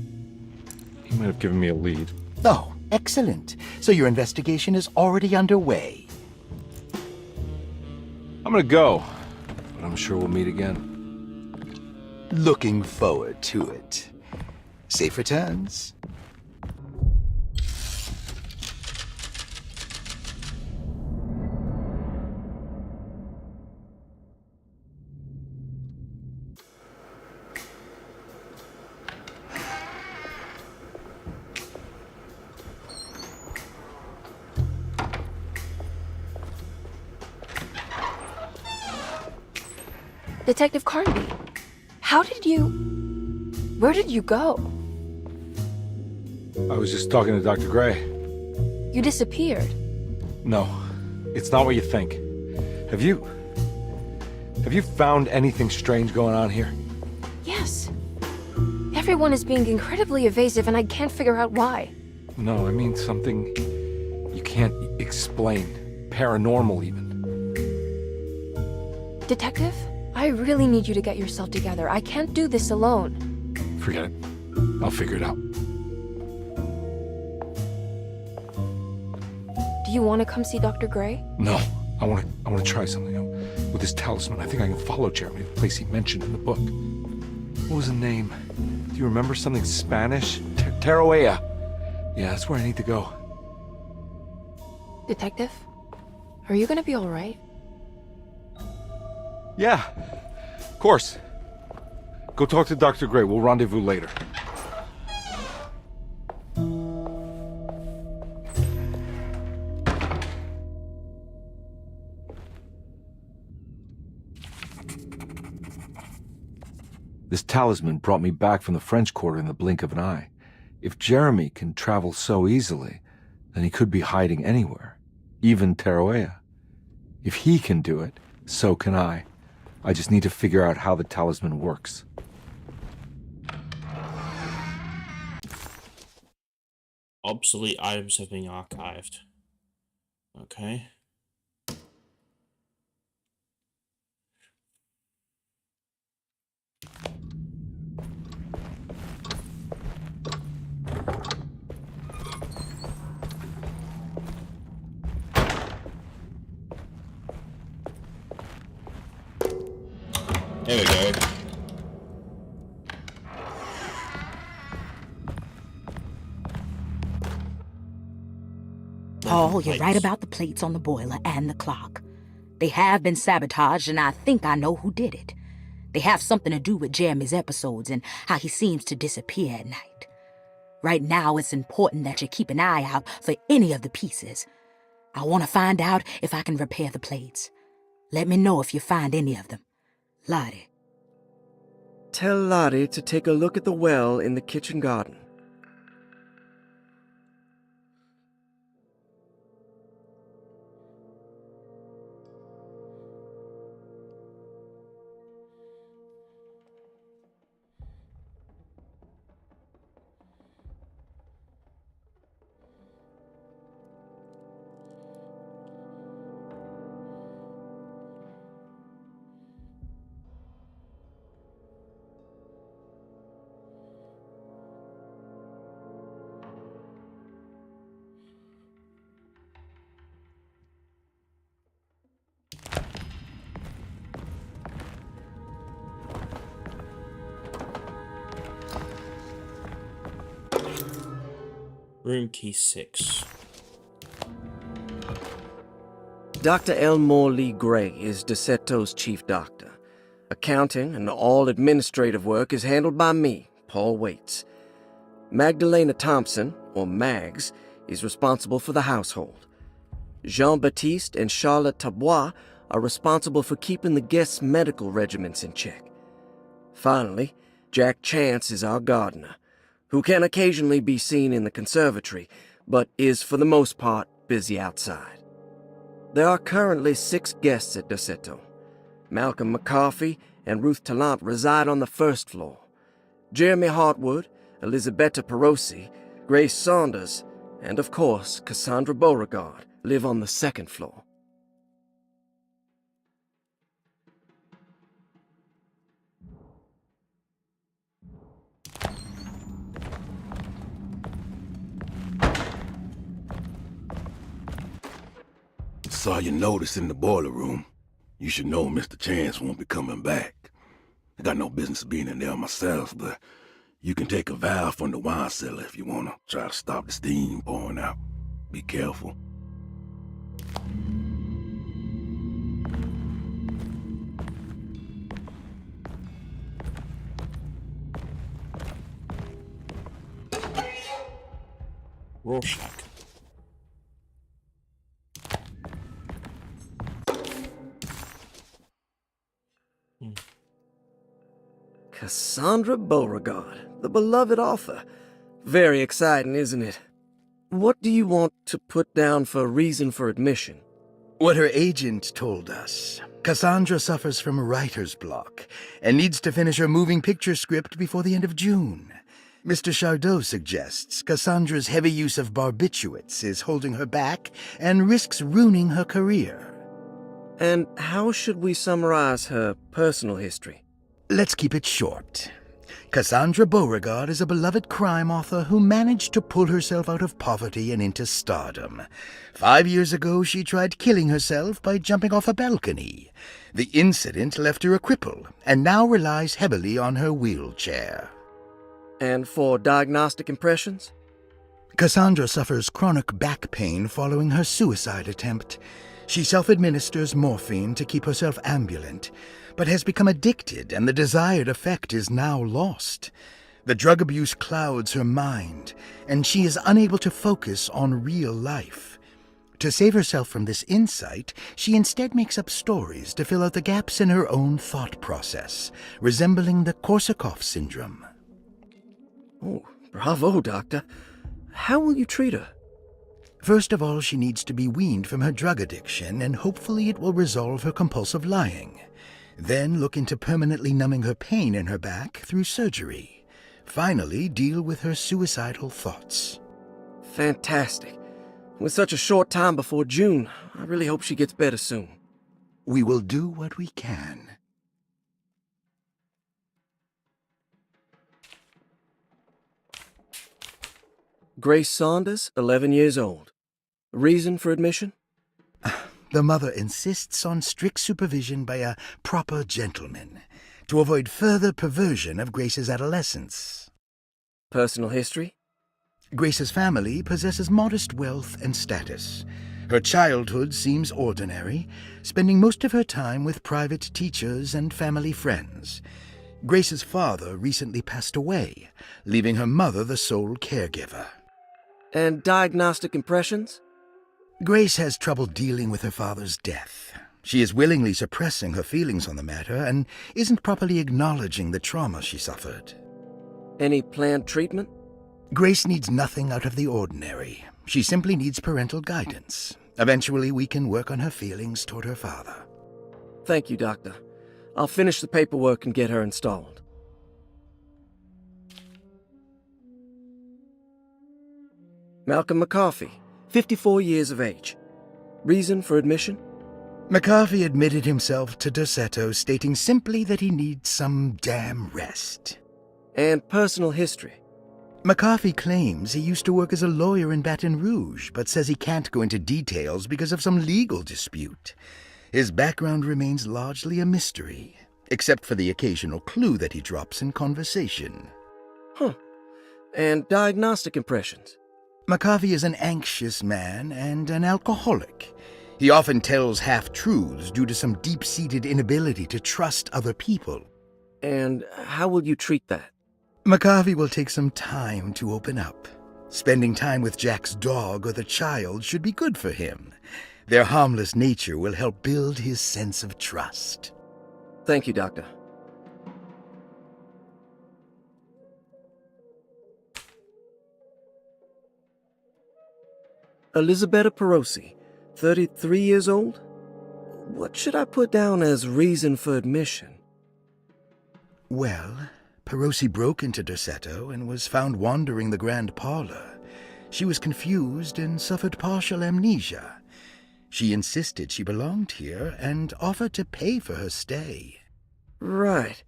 might have given me a lead. Oh, excellent. So your investigation is already underway. I'm gonna go, but I'm sure we'll meet again. Looking forward to it. Safe returns. Detective Carnby, how did you... Where did you go? I was just talking to Dr. Gray. You disappeared. No, it's not what you think. Have you found anything strange going on here? Yes. Everyone is being incredibly evasive and I can't figure out why. No, I mean something you can't explain. Paranormal, even. Detective, I really need you to get yourself together. I can't do this alone. Forget it. I'll figure it out. Do you want to come see Dr. Gray? No, I want to try something. With this talisman, I think I can follow Jeremy to the place he mentioned in the book. What was the name? Do you remember something Spanish? Tarawea. Yeah, that's where I need to go. Detective, are you gonna be all right? Yeah, of course. Go talk to Dr. Gray. We'll rendezvous later. This talisman brought me back from the French Quarter in the blink of an eye. If Jeremy can travel so easily, then he could be hiding anywhere, even Tarawea. If he can do it, so can I. I just need to figure out how the talisman works. Obsolete items have been archived. Okay. There we go. Paul, you're right about the plates on the boiler and the clock. They have been sabotaged, and I think I know who did it. They have something to do with Jeremy's episodes and how he seems to disappear at night. Right now, it's important that you keep an eye out for any of the pieces. I want to find out if I can repair the plates. Let me know if you find any of them. Lottie. Tell Lottie to take a look at the well in the kitchen garden. Room key 6. Dr. Elmore Lee Gray is DeSeto's chief doctor. Accounting and all administrative work is handled by me, Paul Waits. Magdalena Thompson, or Mags, is responsible for the household. Jean-Baptiste and Charlotte Tabois are responsible for keeping the guests' medical regimens in check. Finally, Jack Chance is our gardener, who can occasionally be seen in the conservatory, but is for the most part busy outside. There are currently 6 guests at DeSeto. Malcolm McCarthy and Ruth Tallant reside on the first floor. Jeremy Hartwood, Elisabetta Perosi, Grace Saunders, and of course Cassandra Beauregard live on the second floor. Saw your notice in the boiler room. You should know Mr. Chance won't be coming back. I got no business being in there myself, but you can take a valve from the wine cellar if you want to try to stop the steam pouring out. Be careful. Rorschach. Cassandra Beauregard, the beloved author. Very exciting, isn't it? What do you want to put down for reason for admission? What her agent told us. Cassandra suffers from writer's block and needs to finish her moving picture script before the end of June. Mr. Chardot suggests Cassandra's heavy use of barbiturates is holding her back and risks ruining her career. And how should we summarize her personal history? Let's keep it short. Cassandra Beauregard is a beloved crime author who managed to pull herself out of poverty and into stardom. 5 years ago, she tried killing herself by jumping off a balcony. The incident left her a cripple, and now relies heavily on her wheelchair. And for diagnostic impressions? Cassandra suffers chronic back pain following her suicide attempt. She self-administers morphine to keep herself ambulant, but has become addicted, and the desired effect is now lost. The drug abuse clouds her mind, and she is unable to focus on real life. To save herself from this insight, she instead makes up stories to fill out the gaps in her own thought process, resembling the Korsakoff syndrome. Oh, bravo, Doctor. How will you treat her? First of all, she needs to be weaned from her drug addiction, and hopefully it will resolve her compulsive lying. Then look into permanently numbing her pain in her back through surgery. Finally, deal with her suicidal thoughts. Fantastic. With such a short time before June, I really hope she gets better soon. We will do what we can. Grace Saunders, 11 years old. Reason for admission? The mother insists on strict supervision by a proper gentleman to avoid further perversion of Grace's adolescence. Personal history? Grace's family possesses modest wealth and status. Her childhood seems ordinary, spending most of her time with private teachers and family friends. Grace's father recently passed away, leaving her mother the sole caregiver. And diagnostic impressions? Grace has trouble dealing with her father's death. She is willingly suppressing her feelings on the matter and isn't properly acknowledging the trauma she suffered. Any planned treatment? Grace needs nothing out of the ordinary. She simply needs parental guidance. Eventually, we can work on her feelings toward her father. Thank you, Doctor. I'll finish the paperwork and get her installed. Malcolm McCarthy, 54 years of age. Reason for admission? McCarthy admitted himself to Dorsetto, stating simply that he needs some damn rest. And personal history? McCarthy claims he used to work as a lawyer in Baton Rouge, but says he can't go into details because of some legal dispute. His background remains largely a mystery, except for the occasional clue that he drops in conversation. Huh. And diagnostic impressions? McCarthy is an anxious man and an alcoholic. He often tells half-truths due to some deep-seated inability to trust other people. And how will you treat that? McCarthy will take some time to open up. Spending time with Jack's dog or the child should be good for him. Their harmless nature will help build his sense of trust. Thank you, Doctor. Elisabetta Perosi, 33 years old? What should I put down as reason for admission? Well, Perosi broke into Dorsetto and was found wandering the grand parlor. She was confused and suffered partial amnesia. She insisted she belonged here and offered to pay for her stay. Right.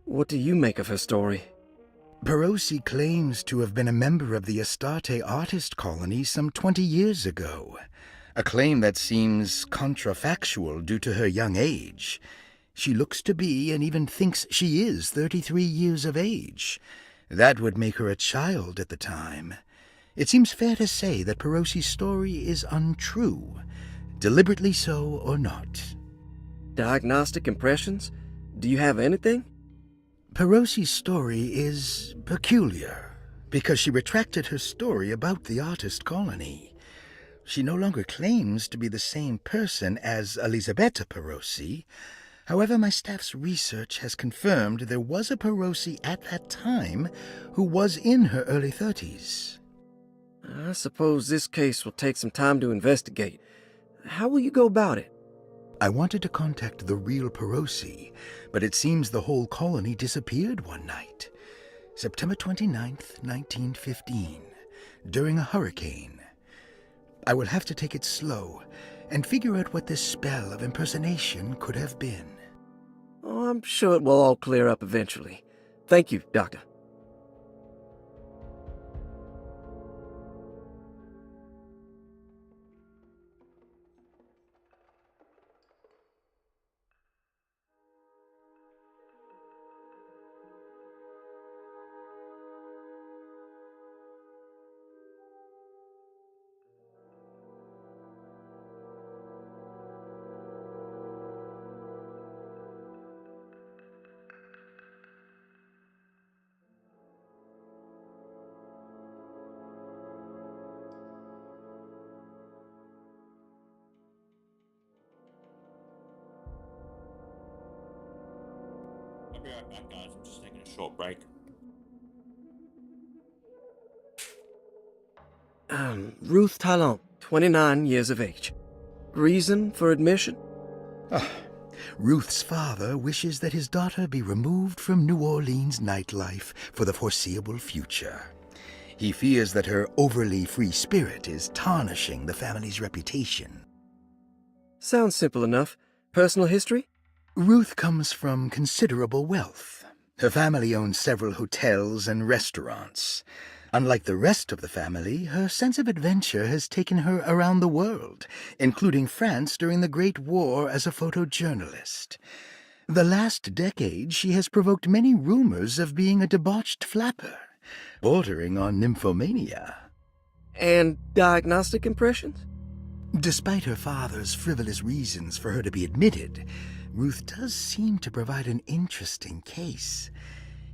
What do you make of her story? Perosi claims to have been a member of the Astarte artist colony some 20 years ago, a claim that seems contrafactual due to her young age. She looks to be, and even thinks she is, 33 years of age. That would make her a child at the time. It seems fair to say that Perosi's story is untrue, deliberately so or not. Diagnostic impressions? Do you have anything? Perosi's story is peculiar because she retracted her story about the artist colony. She no longer claims to be the same person as Elisabetta Perosi. However, my staff's research has confirmed there was a Perosi at that time who was in her early 30s. I suppose this case will take some time to investigate. How will you go about it? I wanted to contact the real Perosi, but it seems the whole colony disappeared one night. September 29th, 1915, during a hurricane. I will have to take it slow and figure out what this spell of impersonation could have been. Oh, I'm sure it will all clear up eventually. Thank you, Doctor. I'll be right back, guys. I'm just taking a short break. Ruth Talon, 29 years of age. Reason for admission? Ruth's father wishes that his daughter be removed from New Orleans nightlife for the foreseeable future. He fears that her overly free spirit is tarnishing the family's reputation. Sounds simple enough. Personal history? Ruth comes from considerable wealth. Her family owns several hotels and restaurants. Unlike the rest of the family, her sense of adventure has taken her around the world, including France during the Great War as a photojournalist. The last decade, she has provoked many rumors of being a debauched flapper, bordering on nymphomania. And diagnostic impressions? Despite her father's frivolous reasons for her to be admitted, Ruth does seem to provide an interesting case.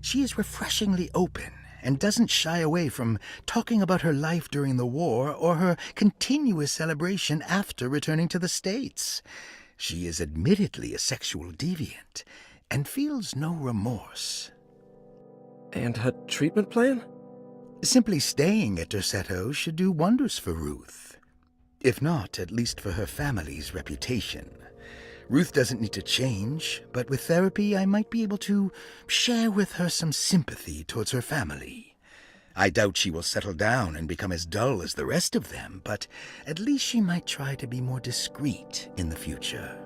She is refreshingly open and doesn't shy away from talking about her life during the war or her continuous celebration after returning to the States. She is admittedly a sexual deviant and feels no remorse. And her treatment plan? Simply staying at Derceto should do wonders for Ruth. If not, at least for her family's reputation. Ruth doesn't need to change, but with therapy I might be able to share with her some sympathy towards her family. I doubt she will settle down and become as dull as the rest of them, but at least she might try to be more discreet in the future.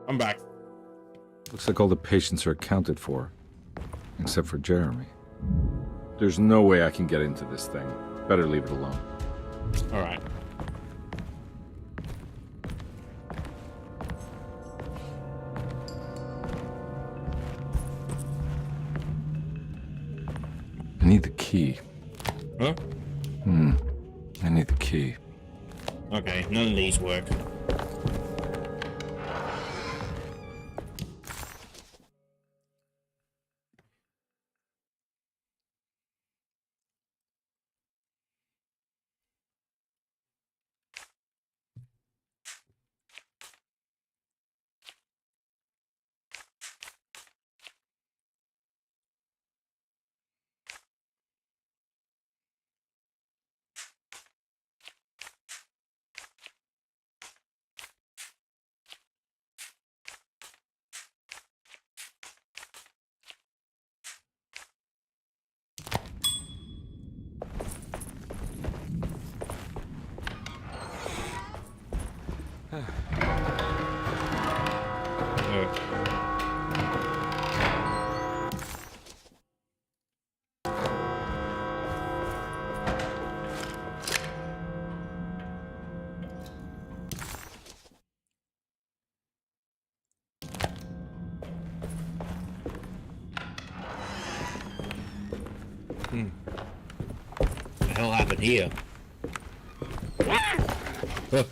I'm back. Looks like all the patients are accounted for, except for Jeremy. There's no way I can get into this thing. Better leave it alone. All right. I need the key. Huh? I need the key. Okay, none of these work. What the hell happened here? Huh.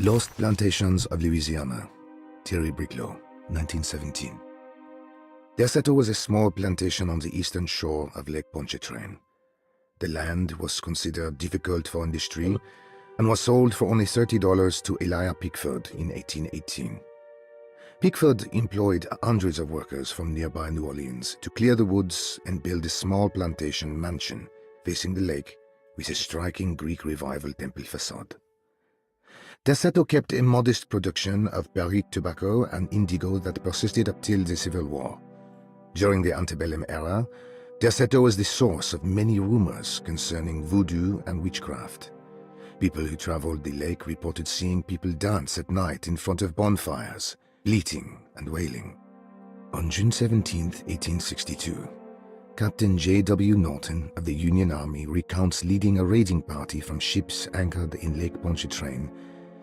Lost Plantations of Louisiana, Thierry Briclot, 1917. Derceto was a small plantation on the eastern shore of Lake Pontchartrain. The land was considered difficult for industry and was sold for only $30 to Elijah Pickford in 1818. Pickford employed hundreds of workers from nearby New Orleans to clear the woods and build a small plantation mansion facing the lake with a striking Greek Revival temple facade. Derceto kept a modest production of barrique tobacco and indigo that persisted up till the Civil War. During the antebellum era, Derceto was the source of many rumors concerning voodoo and witchcraft. People who traveled the lake reported seeing people dance at night in front of bonfires, bleating and wailing. On June 17, 1862, Captain J.W. Norton of the Union Army recounts leading a raiding party from ships anchored in Lake Pontchartrain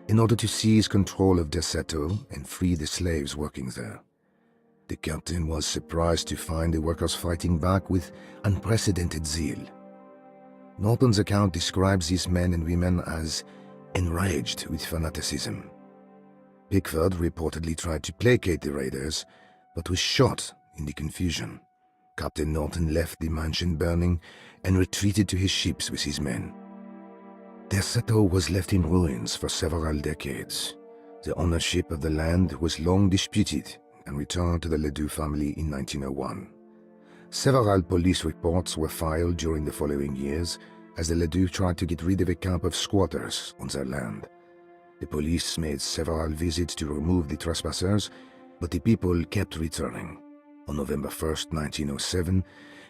in order to seize control of Derceto and free the slaves working there. The captain was surprised to find the workers fighting back with unprecedented zeal. Norton's account describes these men and women as enraged with fanaticism. Pickford reportedly tried to placate the raiders, but was shot in the confusion. Captain Norton left the mansion burning and retreated to his ships with his men. Derceto was left in ruins for several decades. The ownership of the land was long disputed and returned to the Ledoux family in 1901. Several police reports were filed during the following years as the Ledoux tried to get rid of a camp of squatters on their land. The police made several visits to remove the trespassers, but the people kept returning. On November 1, 1907,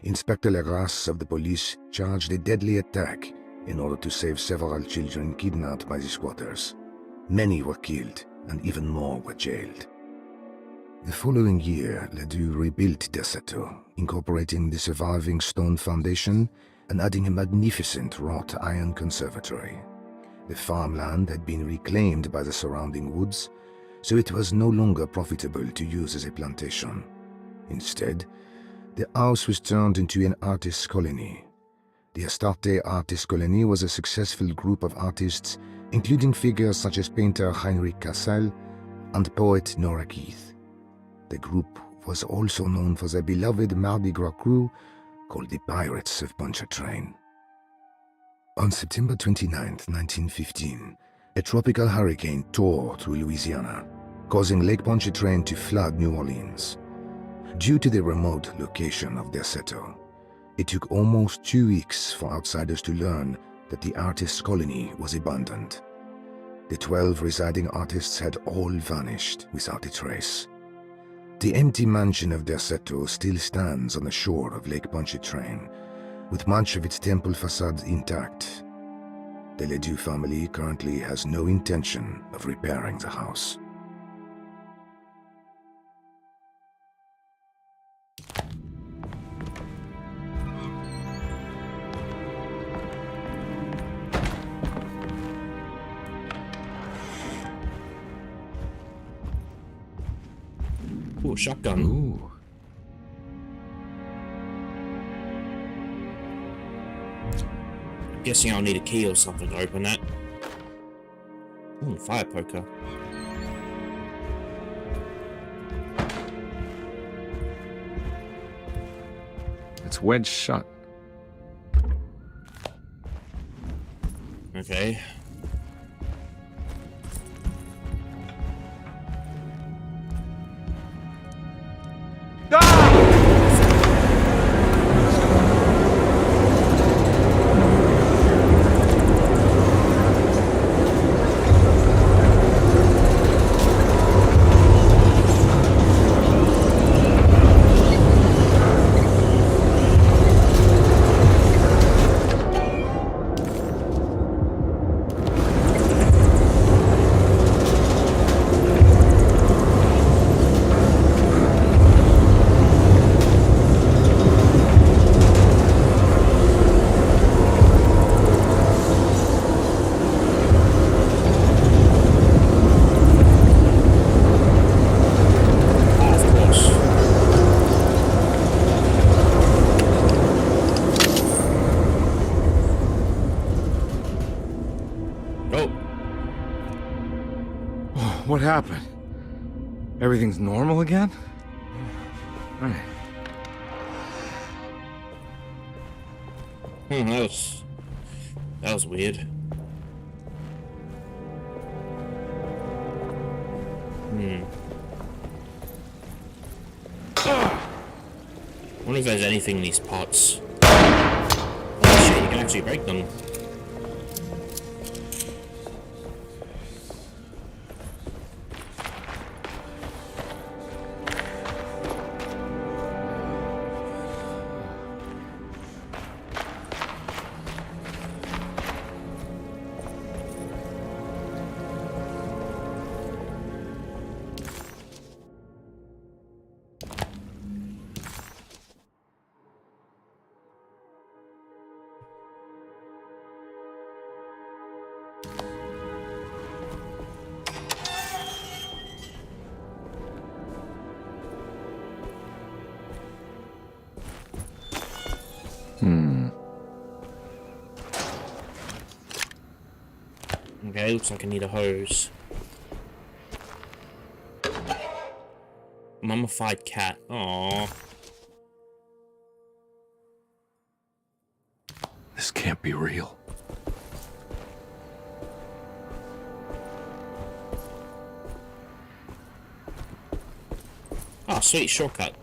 Inspector Legrasse of the police charged a deadly attack in order to save several children kidnapped by the squatters. Many were killed, and even more were jailed. The following year, Ledoux rebuilt Derceto, incorporating the surviving stone foundation and adding a magnificent wrought iron conservatory. The farmland had been reclaimed by the surrounding woods, so it was no longer profitable to use as a plantation. Instead, the house was turned into an artist's colony. The Astarte Artist Colony was a successful group of artists, including figures such as painter Heinrich Cassel and poet Nora Keith. The group was also known for their beloved Mardi Gras crew called the Pirates of Pontchartrain. On September 29, 1915, a tropical hurricane tore through Louisiana, causing Lake Pontchartrain to flood New Orleans. Due to the remote location of Derceto, It took almost 2 weeks for outsiders to learn that the artist's colony was abandoned. The 12 residing artists had all vanished without a trace. The empty mansion of Derceto still stands on the shore of Lake Pontchartrain, with much of its temple facade intact. The Ledoux family currently has no intention of repairing the house. Ooh, shotgun. Ooh. I'm guessing I'll need a key or something to open that. Ooh, fire poker. It's wedged shut. Okay. What happened? Everything's normal again? Right. That was weird. I wonder if there's anything in these pots. Oh shit, you can actually break them. Okay, looks like I need a hose. Mummified cat. Aww. This can't be real. Oh, sweet shortcut.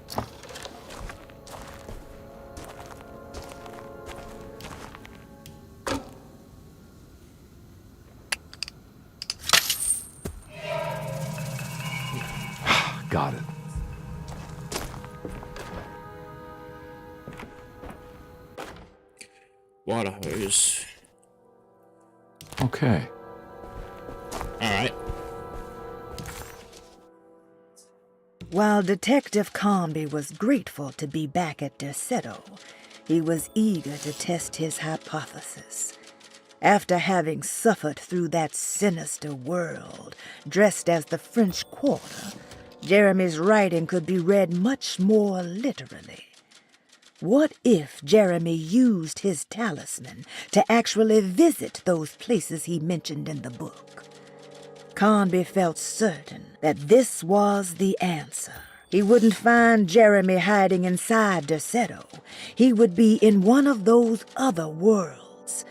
Got it. Water hose. Okay. Alright. While Detective Comby was grateful to be back at Derceto, he was eager to test his hypothesis. After having suffered through that sinister world, dressed as the French Quarter, Jeremy's writing could be read much more literally. What if Jeremy used his talisman to actually visit those places he mentioned in the book? Comby felt certain that this was the answer. He wouldn't find Jeremy hiding inside Derceto. He would be in one of those other worlds.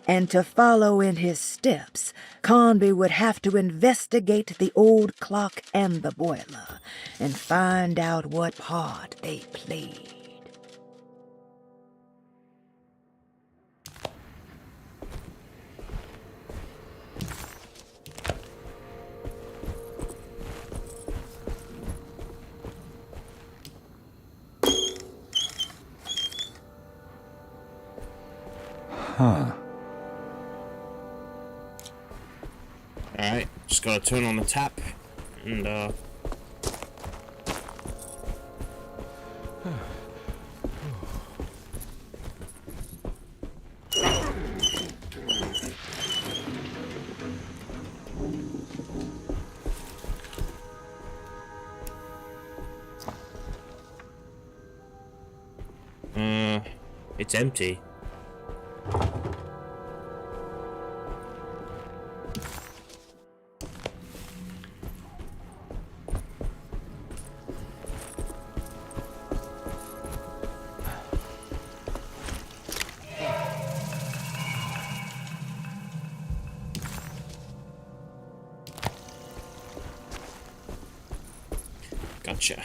And to follow in his steps, Comby would have to investigate the old clock and the boiler and find out what part they played. Huh. Alright, just gotta turn on the tap and it's empty. Gotcha.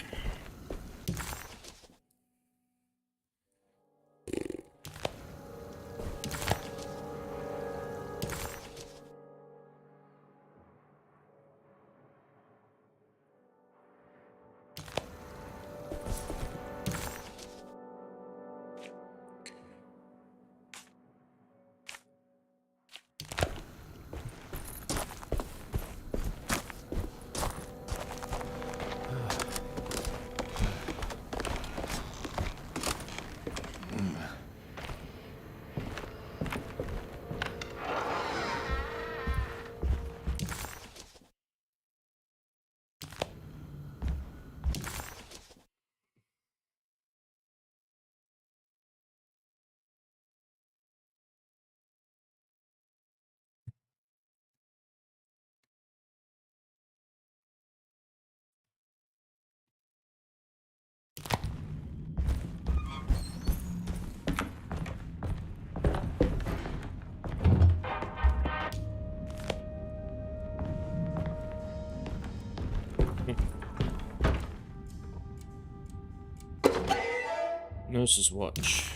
Nurse's watch.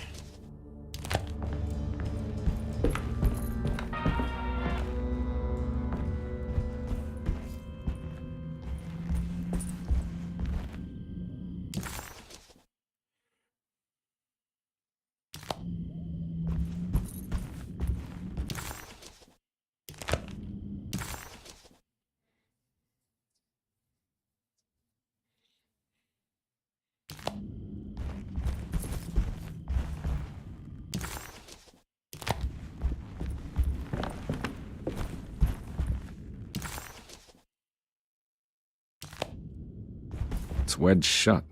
It's wedged shut.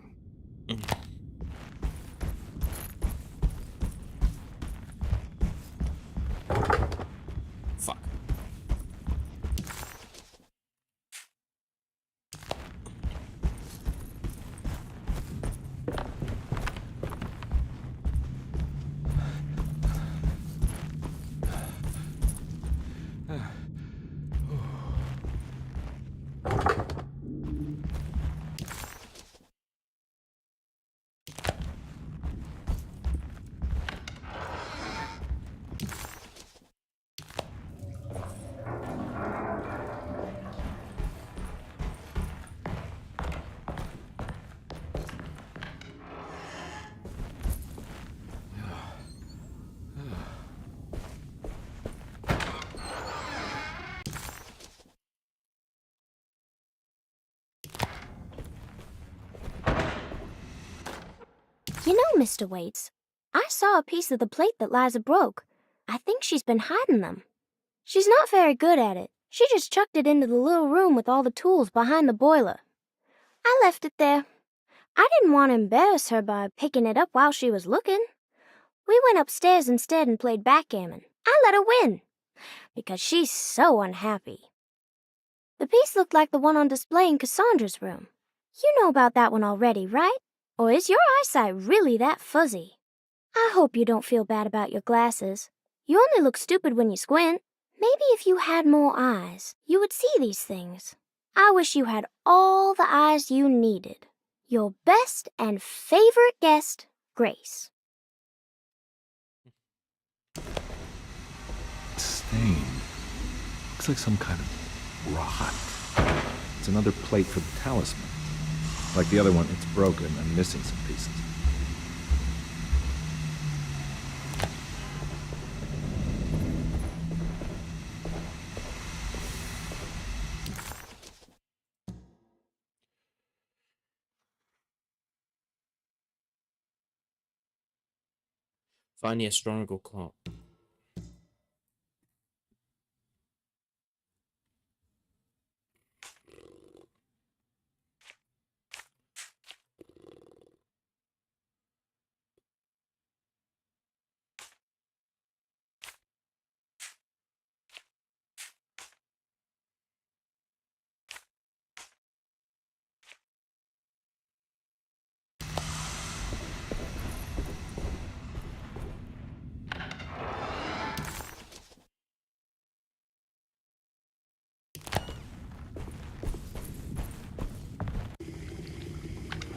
Fuck. You know, Mr. Waits, I saw a piece of the plate that Liza broke. I think she's been hiding them. She's not very good at it. She just chucked it into the little room with all the tools behind the boiler. I left it there. I didn't want to embarrass her by picking it up while she was looking. We went upstairs instead and played backgammon. I let her win, because she's so unhappy. The piece looked like the one on display in Cassandra's room. You know about that one already, right? Or is your eyesight really that fuzzy? I hope you don't feel bad about your glasses. You only look stupid when you squint. Maybe if you had more eyes, you would see these things. I wish you had all the eyes you needed. Your best and favorite guest, Grace. Stain. Looks like some kind of rot. It's another plate for the talisman. Like the other one, it's broken and missing some pieces. Find the astronomical clock.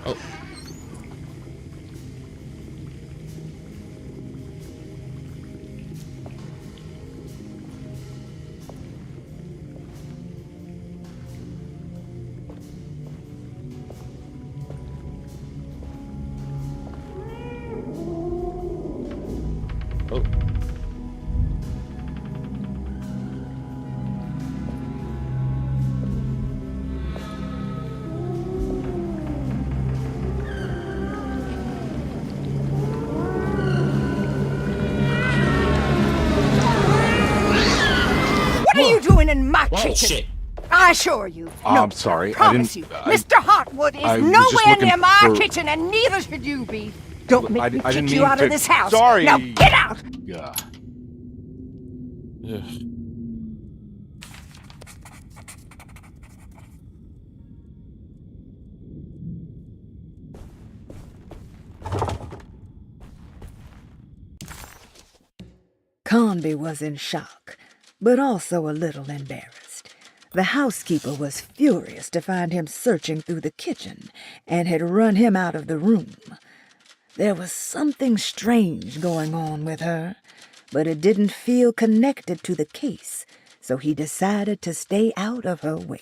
Oh. Oh. What are you doing in my Whoa, kitchen? shit. I assure you. No, I'm sorry. I promise you. Mr. Hotwood is I was just nowhere looking near my for- kitchen, and neither should you be. Don't make me I kick didn't you mean out to... of this house. Sorry. Now get out! Yeah. Ugh. Conby was in shock, but also a little embarrassed. The housekeeper was furious to find him searching through the kitchen and had run him out of the room. There was something strange going on with her, but it didn't feel connected to the case, so he decided to stay out of her way.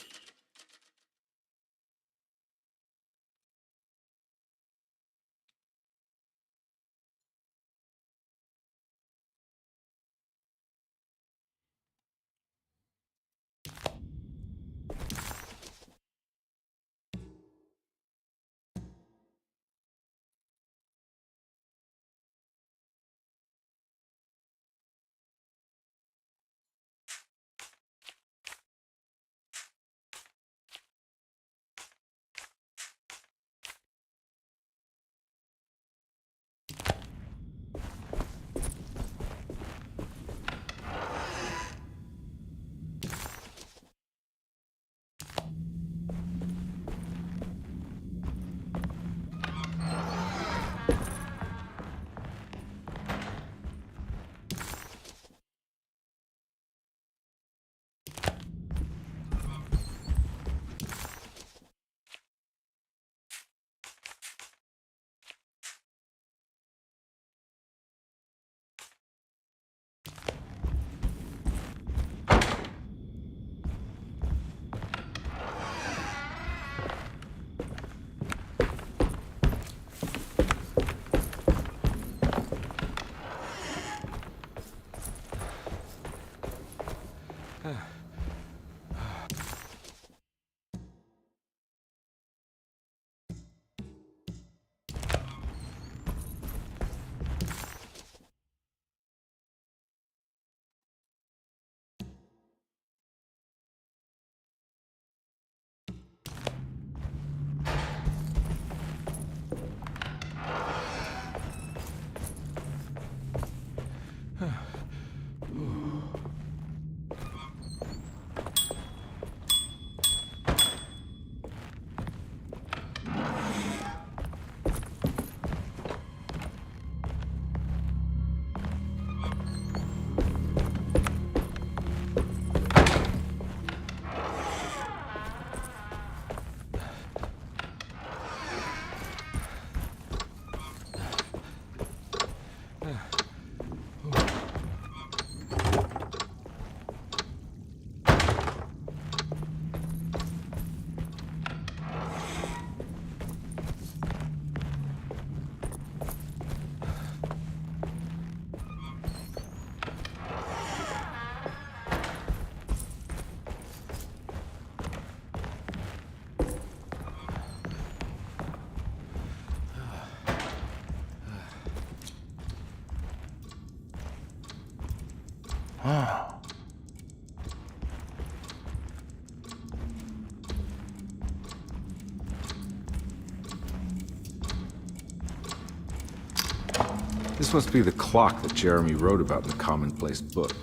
This must be the clock that Jeremy wrote about in the commonplace book.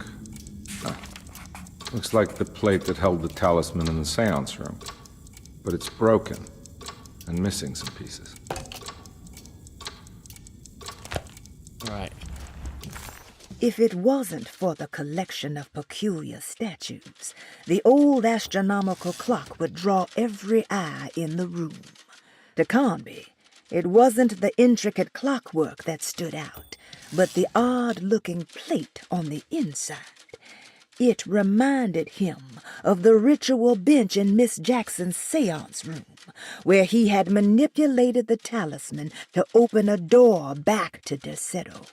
Huh. Looks like the plate that held the talisman in the seance room. But it's broken and missing some pieces. Right. If it wasn't for the collection of peculiar statues, the old astronomical clock would draw every eye in the room. To Carnby, it wasn't the intricate clockwork that stood out, but the odd-looking plate on the inside. It reminded him of the ritual bench in Miss Jackson's seance room, where he had manipulated the talisman to open a door back to Derceto.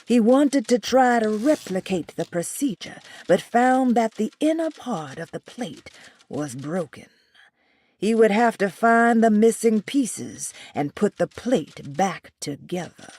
He wanted to try to replicate the procedure, but found that the inner part of the plate was broken. He would have to find the missing pieces and put the plate back together.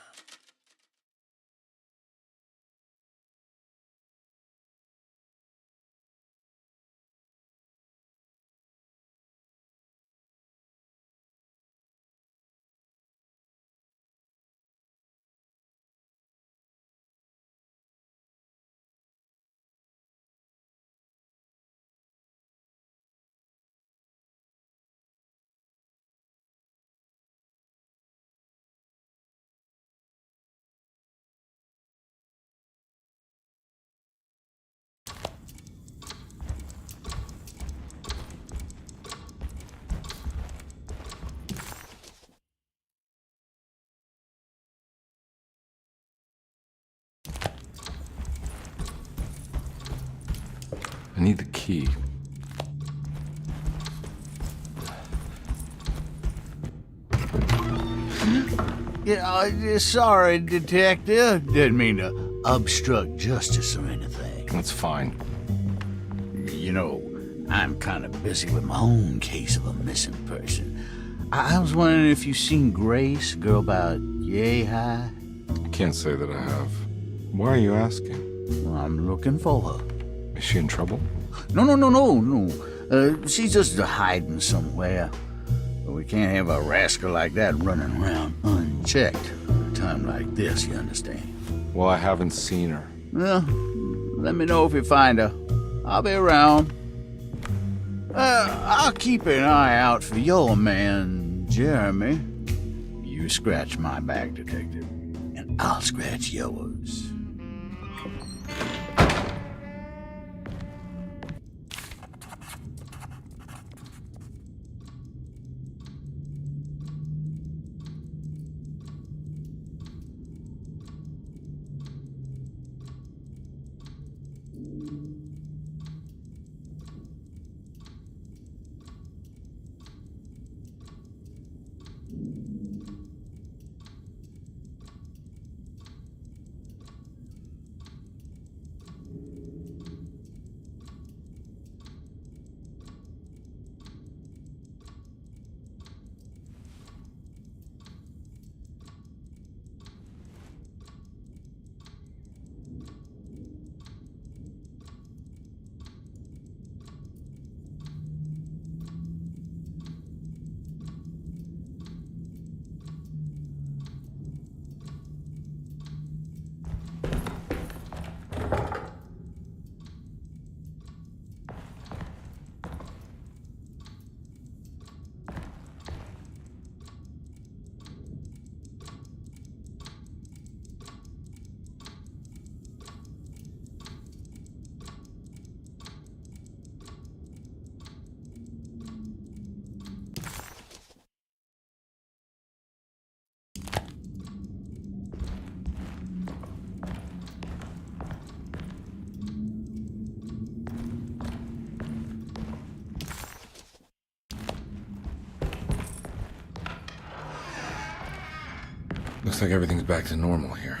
I need the key. Yeah, sorry, Detective. Didn't mean to obstruct justice or anything. That's fine. You know, I'm kind of busy with my own case of a missing person. I was wondering if you've seen Grace, a girl about yay high? I can't say that I have. Why are you asking? Well, I'm looking for her. Is she in trouble? No. She's just hiding somewhere. We can't have a rascal like that running around unchecked at a time like this, you understand? Well, I haven't seen her. Well, let me know if you find her. I'll be around. I'll keep an eye out for your man, Jeremy. You scratch my back, Detective, and I'll scratch yours. Looks like everything's back to normal here.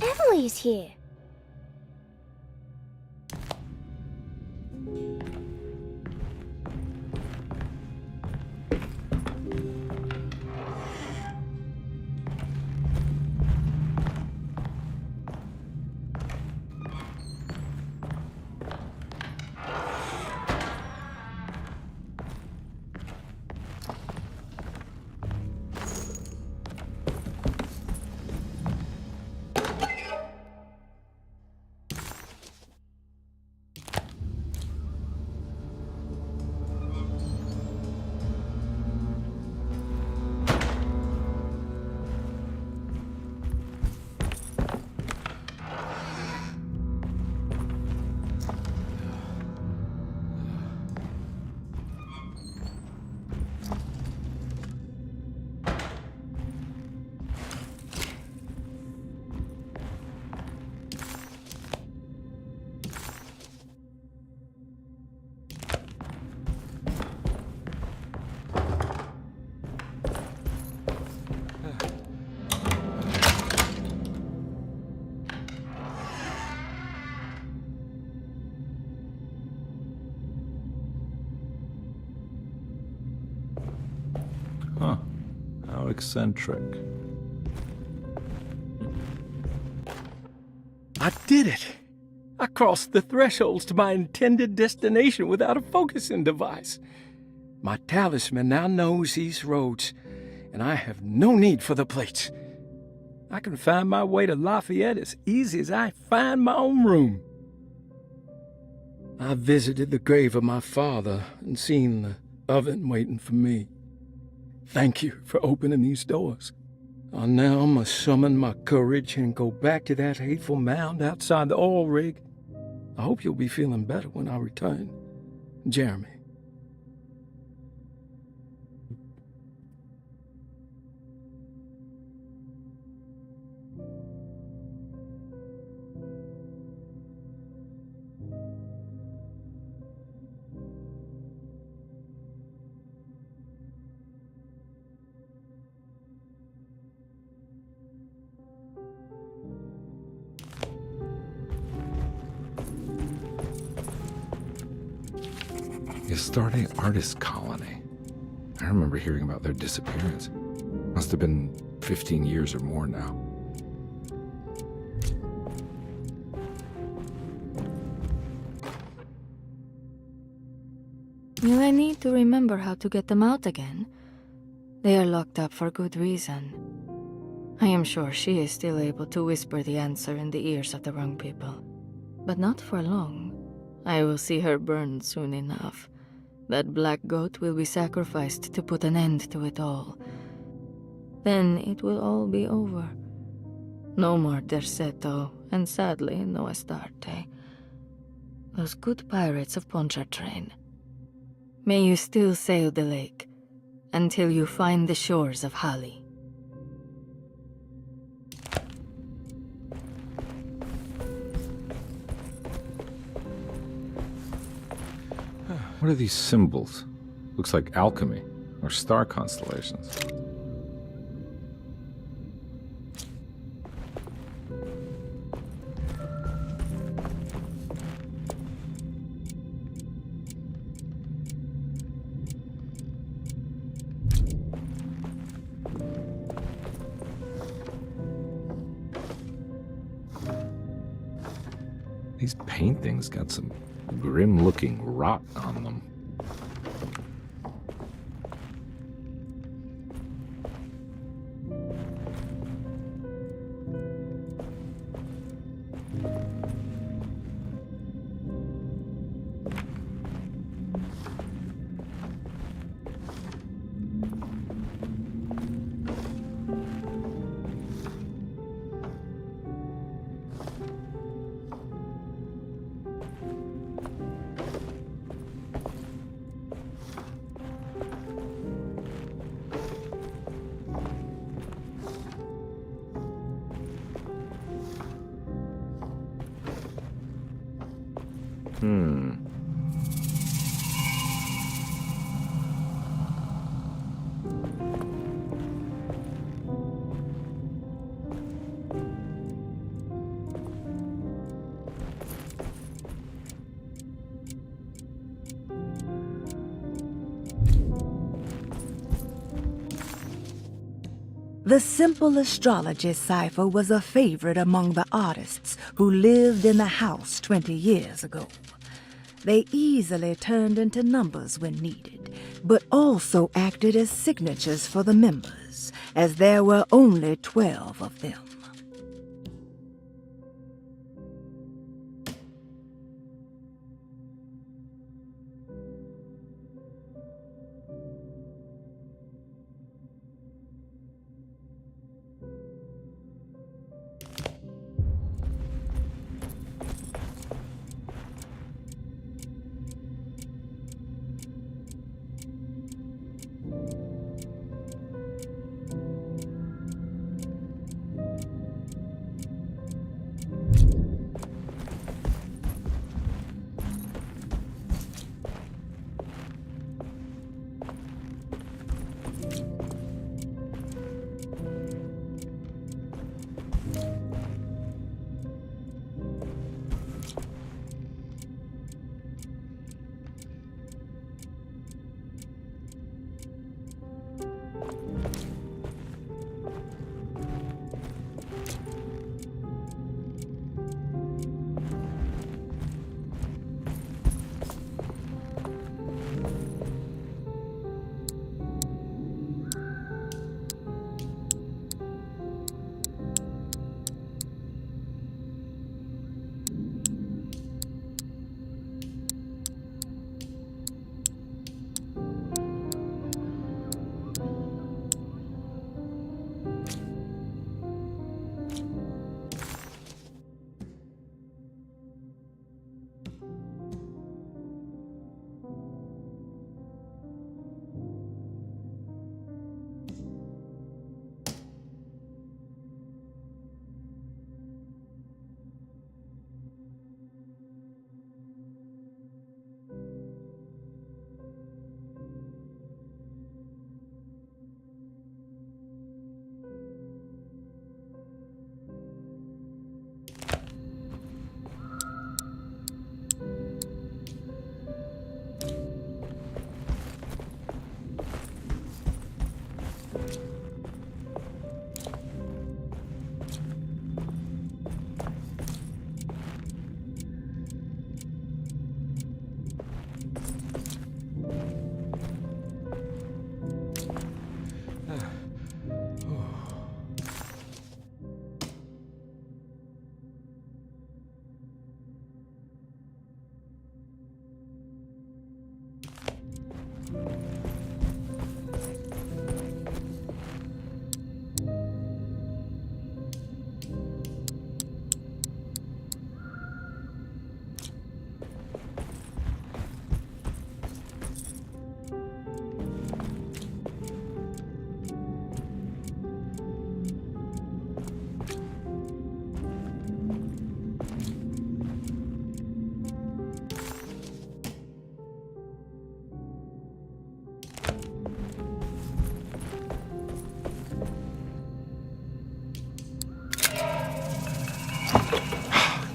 Emily's here. eccentric. I did it! I crossed the thresholds to my intended destination without a focusing device. My talisman now knows these roads, and I have no need for the plates. I can find my way to Lafayette as easy as I find my own room. I visited the grave of my father and seen the oven waiting for me. Thank you for opening these doors. I now must summon my courage and go back to that hateful mound outside the oil rig. I hope you'll be feeling better when I return. Jeremy. Astarte Artist Colony. I remember hearing about their disappearance. Must have been 15 years or more now. Will I need to remember how to get them out again? They are locked up for good reason. I am sure she is still able to whisper the answer in the ears of the wrong people. But not for long. I will see her burned soon enough. That black goat will be sacrificed to put an end to it all. Then it will all be over. No more Derceto, and sadly, no Astarte. Those good pirates of Pontchartrain. May you still sail the lake, until you find the shores of Hali. What are these symbols? Looks like alchemy, or star constellations. These paintings got some grim-looking rot on them. The simple astrology cipher was a favorite among the artists who lived in the house 20 years ago. They easily turned into numbers when needed, but also acted as signatures for the members, as there were only 12 of them.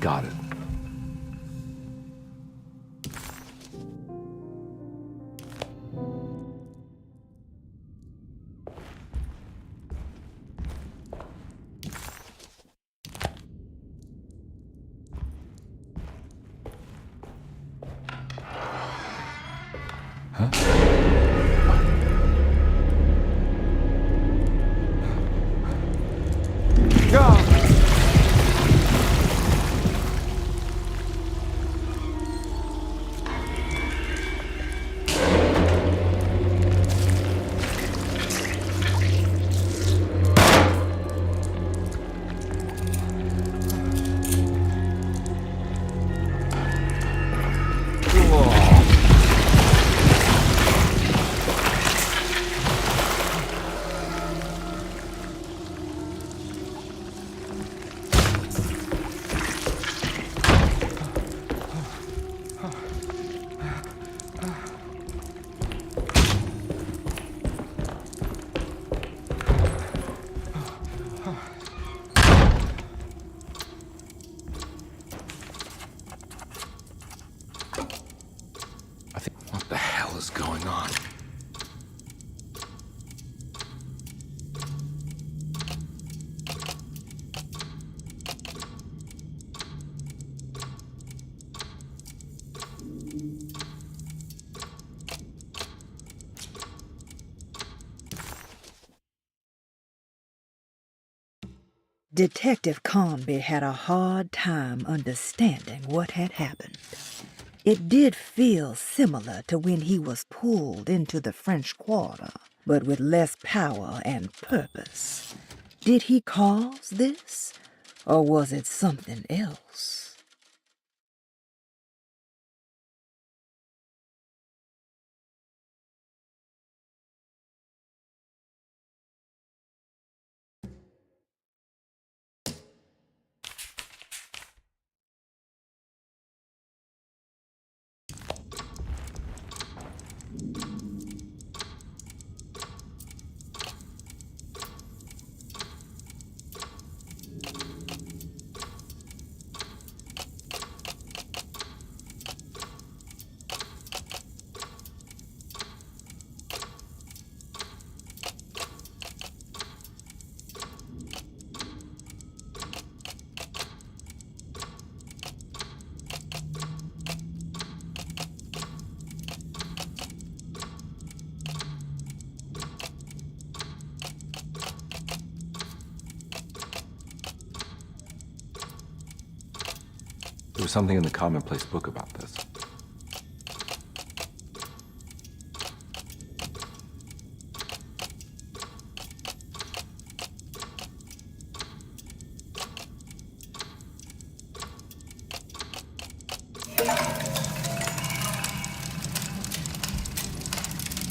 Got it. What the hell is going on? Detective Conby had a hard time understanding what had happened. It did feel similar to when he was pulled into the French Quarter, but with less power and purpose. Did he cause this, or was it something else? There was something in the commonplace book about this.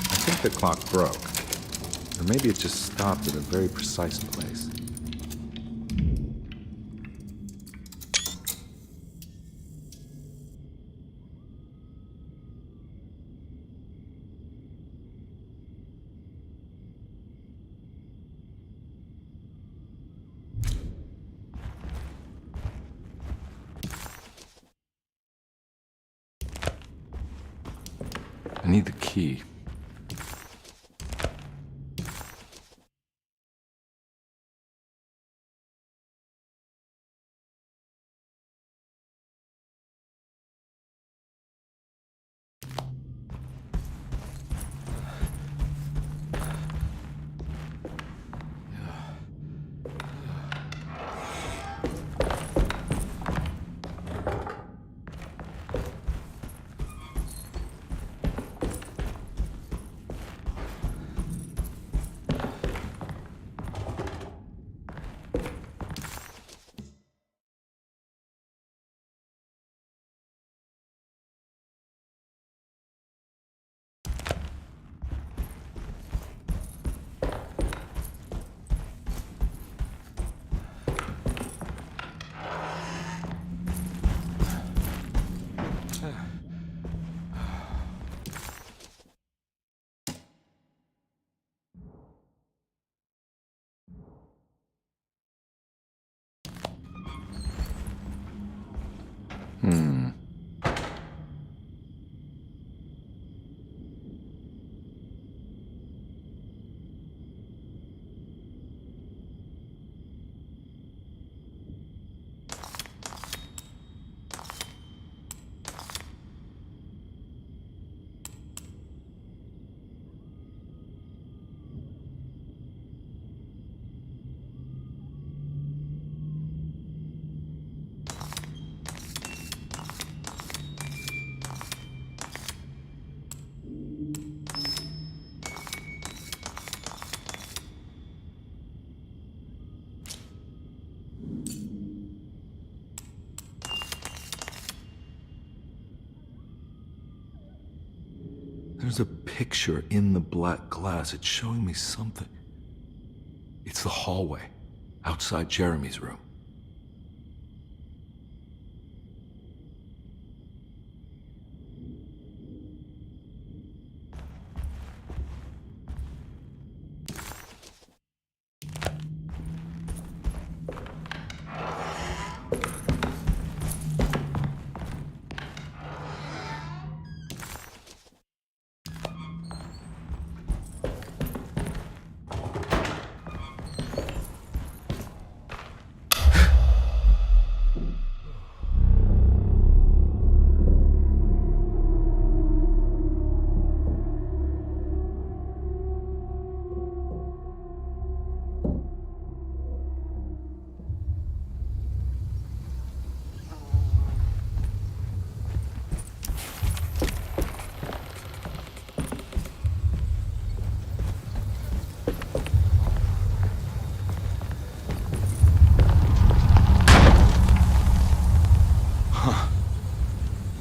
I think the clock broke. Or maybe it just stopped at a very precise place. I need the key. There's a picture in the black glass. It's showing me something. It's the hallway outside Jeremy's room.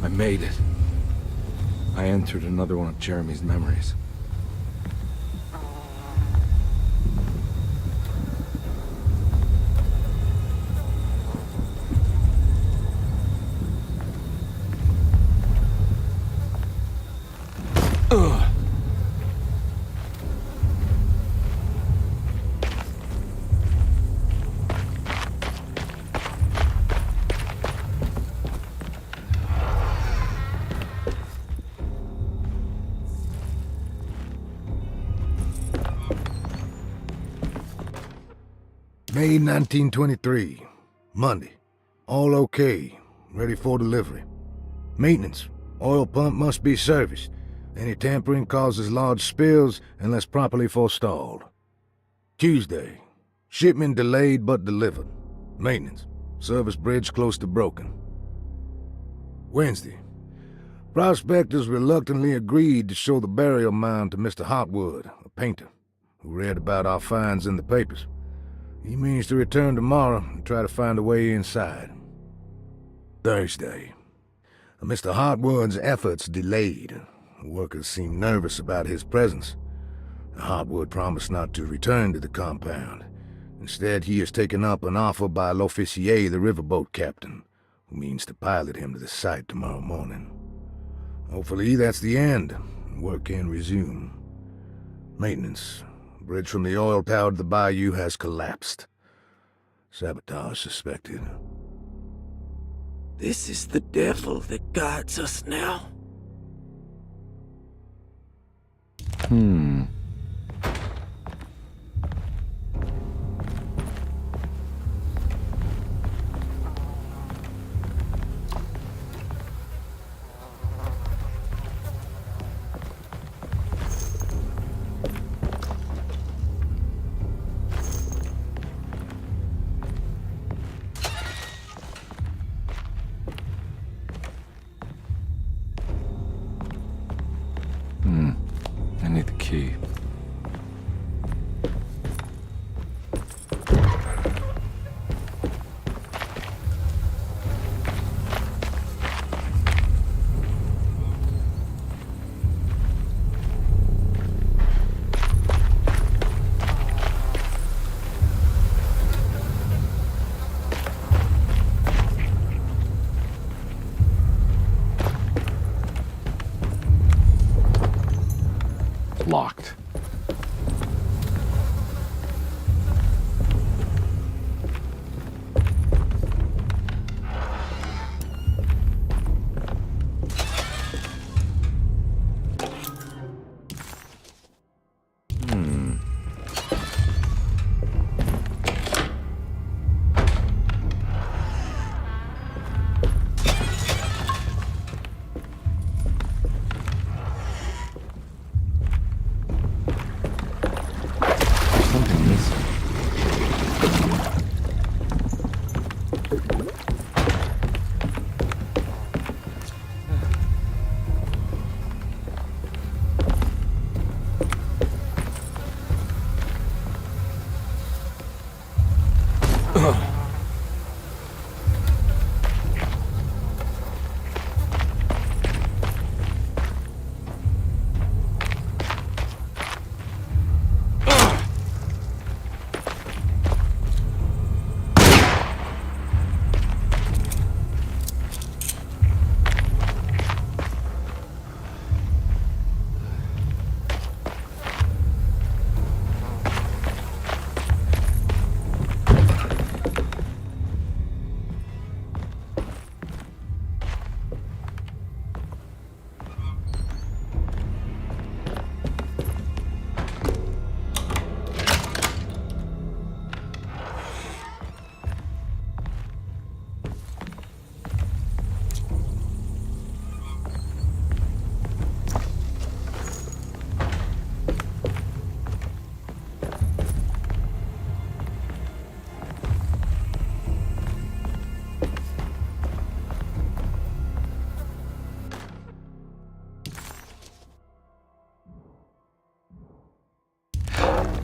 I made it. I entered another one of Jeremy's memories. May 1923, Monday. All okay, ready for delivery. Maintenance. Oil pump must be serviced. Any tampering causes large spills unless properly forestalled. Tuesday. Shipment delayed but delivered. Maintenance. Service bridge close to broken. Wednesday. Prospectors reluctantly agreed to show the burial mound to Mr. Hotwood, a painter, who read about our finds in the papers. He means to return tomorrow and try to find a way inside. Thursday. Mr. Hotwood's efforts delayed. The workers seemed nervous about his presence. Hotwood promised not to return to the compound. Instead, he has taken up an offer by L'Officier, the riverboat captain, who means to pilot him to the site tomorrow morning. Hopefully that's the end, and work can resume. Maintenance. Bridge from the oil tower to the bayou has collapsed. Sabotage suspected. This is the devil that guides us now. I need the key.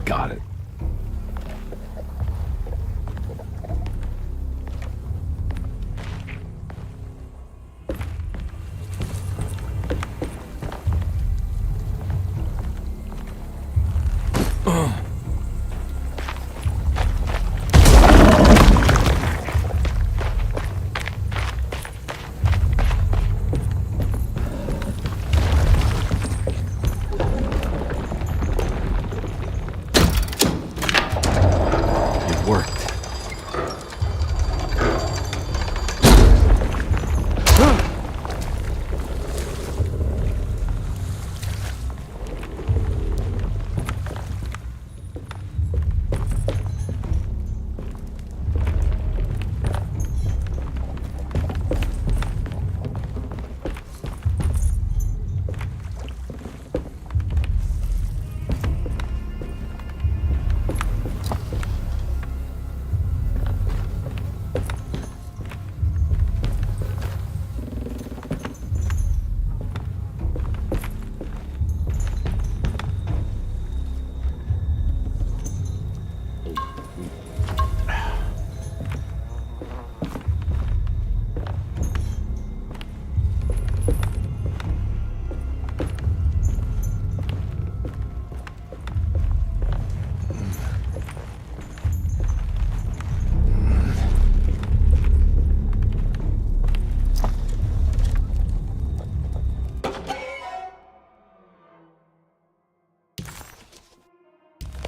Got it.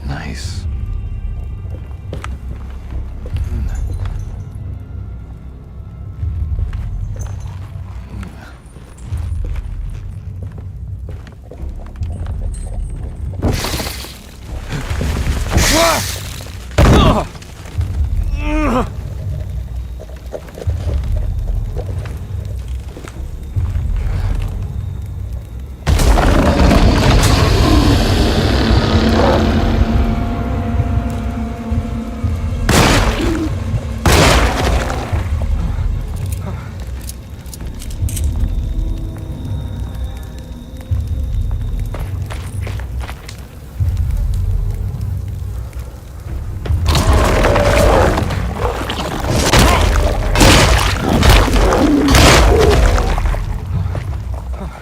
Nice.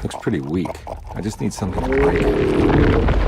Looks pretty weak. I just need something to break it.